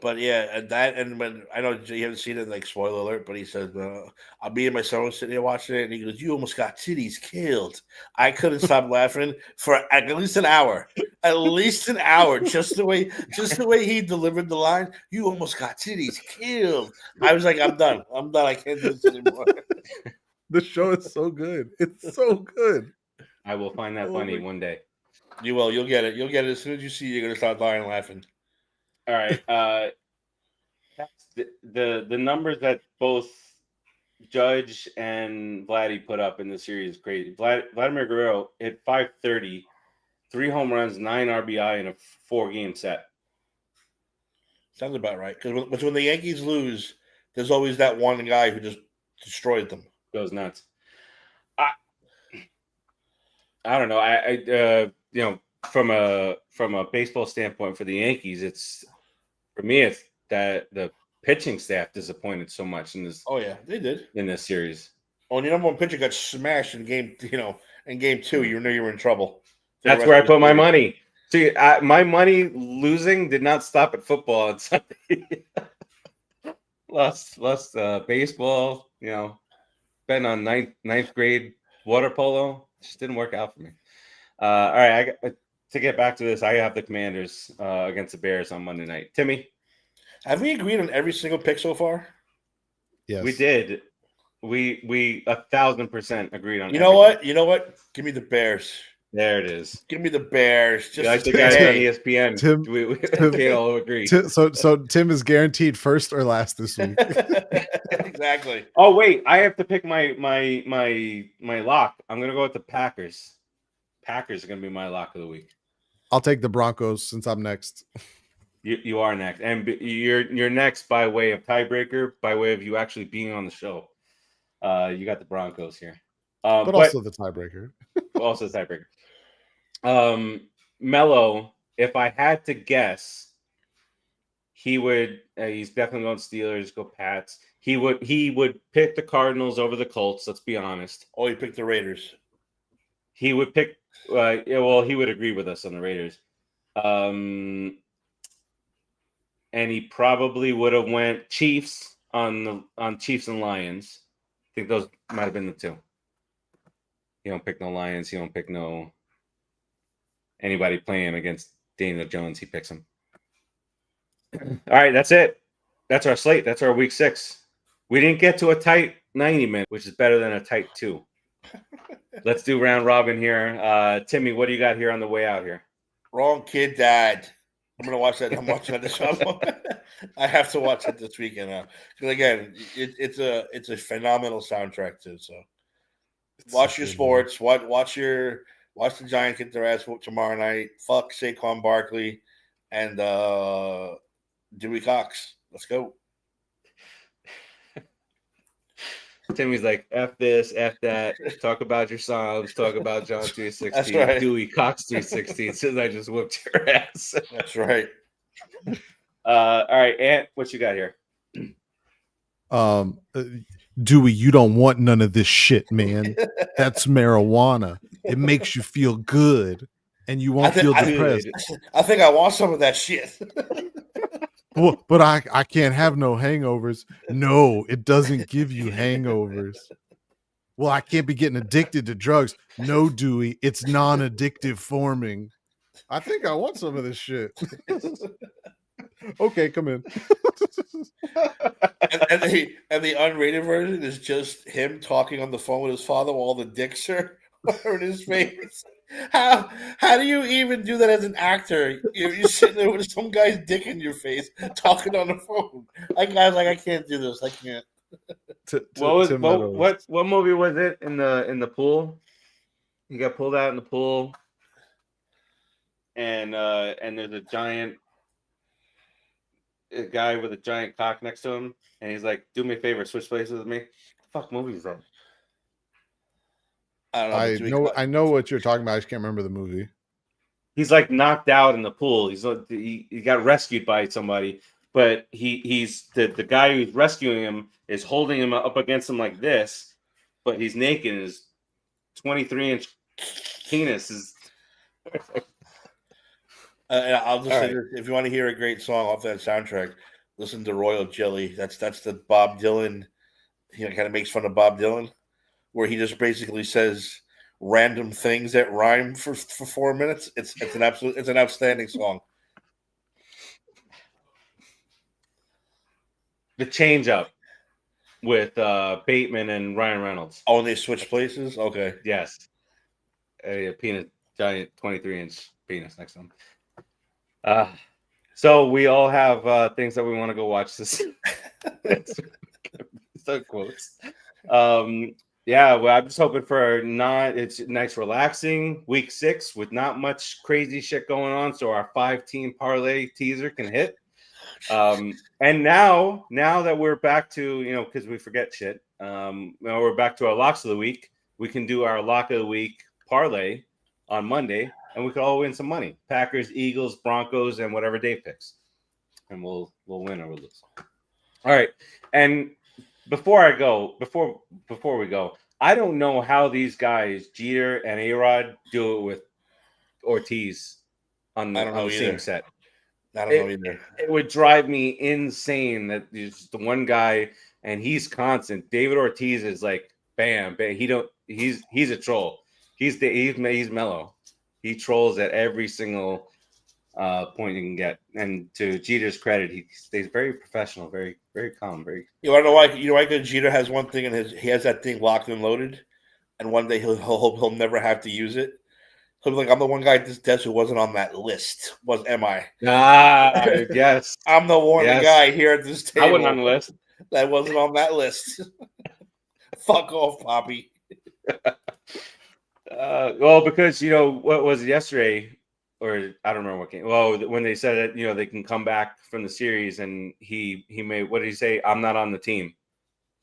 But yeah, and when I know you haven't seen it, like spoiler alert, but he said, me and my son was sitting there watching it, and he goes, "You almost got titties killed." I couldn't stop laughing for at least an hour. At least an hour, just the way he delivered the line. "You almost got titties killed." I was like, I'm done. I can't do this anymore. The show is so good. It's so good. I will find that funny one day. You will. You'll get it. You'll get it as soon as you see it. You're gonna start dying laughing. All right. The numbers that both Judge and Vladdy put up in the series is crazy. Vladimir Guerrero hit 530, 3 home runs, 9 RBI in a 4-game set. Sounds about right. Because when the Yankees lose, there's always that one guy who just destroyed them. Goes nuts. I don't know. I from a baseball standpoint for the Yankees, it's that the pitching staff disappointed so much in this. Oh yeah, they did. In this series. Oh, and your number one pitcher got smashed in game. In game 2, you knew you were in trouble. That's where I put my money. See, my money losing did not stop at football on Sunday. lost baseball, betting on ninth grade water polo. Just didn't work out for me. All right, to get back to this, I have the Commanders against the Bears on Monday night. Timmy? Have we agreed on every single pick so far? Yes. We did. We 1,000% agreed on. You know what? Give me the Bears. There it is. Give me the Bears. Just like the guys on ESPN. Tim, we can't all agree. So Tim is guaranteed first or last this week. Exactly. Oh wait, I have to pick my lock. I'm gonna go with the Packers. Packers are gonna be my lock of the week. I'll take the Broncos since I'm next. You are next, and you're next by way of tiebreaker, by way of you actually being on the show. You got the Broncos here, but also the tiebreaker. Also the tiebreaker. Melo, if I had to guess, he would. He's definitely going Steelers. Go Pats. He would pick the Cardinals over the Colts. Let's be honest. Oh, he picked the Raiders. He would pick. He would agree with us on the Raiders. And he probably would have went Chiefs on Chiefs and Lions. I think those might have been the two. He don't pick no Lions. He don't pick no anybody playing against Daniel Jones. He picks them. All right, that's it. That's our slate. That's our week 6. We didn't get to a tight 90 minutes, which is better than a tight 2. Let's do round robin here. Timmy, what do you got here on the way out here? Wrong kid died. I'm gonna watch that. I'm watching that this I have to watch it this weekend because again, it's a phenomenal soundtrack too. So watch your sports. Watch the Giants get their ass whooped tomorrow night. Fuck Saquon Barkley and Dewey Cox. Let's go. Timmy's like, F this, F that. Talk about your Psalms. Talk about John 3:16. That's right. Dewey Cox 3:16. Says I just whooped your ass. That's right. All right, Ant, what you got here? Dewey, you don't want none of this shit, man. That's marijuana. It makes you feel good, and you won't feel depressed. I think I want some of that shit. Well, but I can't have no hangovers. No, it doesn't give you hangovers. Well, I can't be getting addicted to drugs. No, Dewey, it's non-addictive forming. I think I want some of this shit. Okay, come in. and the unrated version is just him talking on the phone with his father while all the dicks are in his face. How do you even do that as an actor? You're sitting there with some guy's dick in your face, talking on the phone. Like guy's like, I can't do this. I can't. What movie was it in the pool? He got pulled out in the pool, and there's a giant guy with a giant cock next to him, and he's like, "Do me a favor, switch places with me." What the fuck movie is that? I don't know. I know what you're talking about. I just can't remember the movie. He's like knocked out in the pool. He got rescued by somebody, but he's the guy who's rescuing him is holding him up against him like this, but he's naked. And his 23-inch penis is. I'll just say this, if you want to hear a great song off that soundtrack, listen to Royal Jelly. That's the Bob Dylan. He kind of makes fun of Bob Dylan, where he just basically says random things that rhyme for 4 minutes. It's an outstanding song. The change up with Bateman and Ryan Reynolds. Oh, and they switch places? Okay. Yes. A penis, giant 23-inch penis next to him. So we all have things that we want to go watch this. So quotes. Yeah, well, I'm just hoping for it's nice, relaxing week 6 with not much crazy shit going on, so our 5-team parlay teaser can hit. And now that we're back to, because we forget shit, we're back to our locks of the week. We can do our lock of the week parlay on Monday, and we can all win some money. Packers, Eagles, Broncos, and whatever Dave picks, and we'll win or we'll lose. All right, and before we go, I don't know how these guys, Jeter and A-Rod, do it with Ortiz on the same set. I don't know either. It would drive me insane that there's the one guy and he's constant. David Ortiz is like bam. He's a troll. He's Melo. He trolls at every single point you can get. And to Jeter's credit, he stays very professional, very, very calm, very. You want to know why? You know why? Because Jeter has one thing he has that thing locked and loaded, and one day he'll hope he'll never have to use it. He'll be like, I'm the one guy at this desk who wasn't on that list. Am I? Yes. I'm the one guy here at this table. I wasn't on the list. That wasn't on that list. Fuck off, Poppy. Well, because what was it yesterday, or I don't remember what game. Well, when they said that they can come back from the series, and he made, what did he say? I'm not on the team,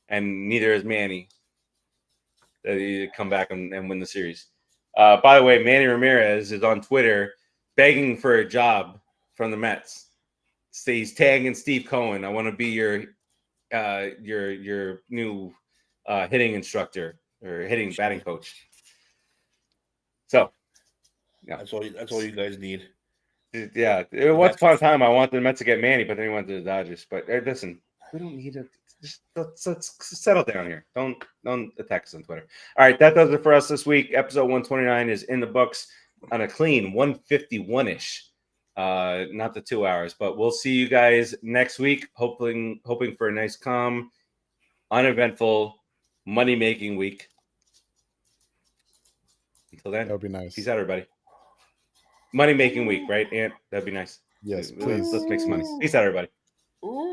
and neither is Manny. That he come back and win the series. By the way, Manny Ramirez is on Twitter begging for a job from the Mets. So he's tagging Steve Cohen. I want to be your new hitting instructor or batting coach. So, yeah, that's all you guys need. Yeah, once upon a time I wanted the Mets to get Manny, but then he went to the Dodgers. But listen, we don't need it. Just let's settle down here. Don't attack us on Twitter. All right, that does it for us this week. Episode 129 is in the books on a clean 151-ish. Not the 2 hours, but we'll see you guys next week. Hoping for a nice, calm, uneventful, money-making week. Until then, that would be nice. Peace out, everybody. Money-making week, right, Ant? That'd be nice. Yes, please. Let's make some money. Peace out, everybody. Ooh.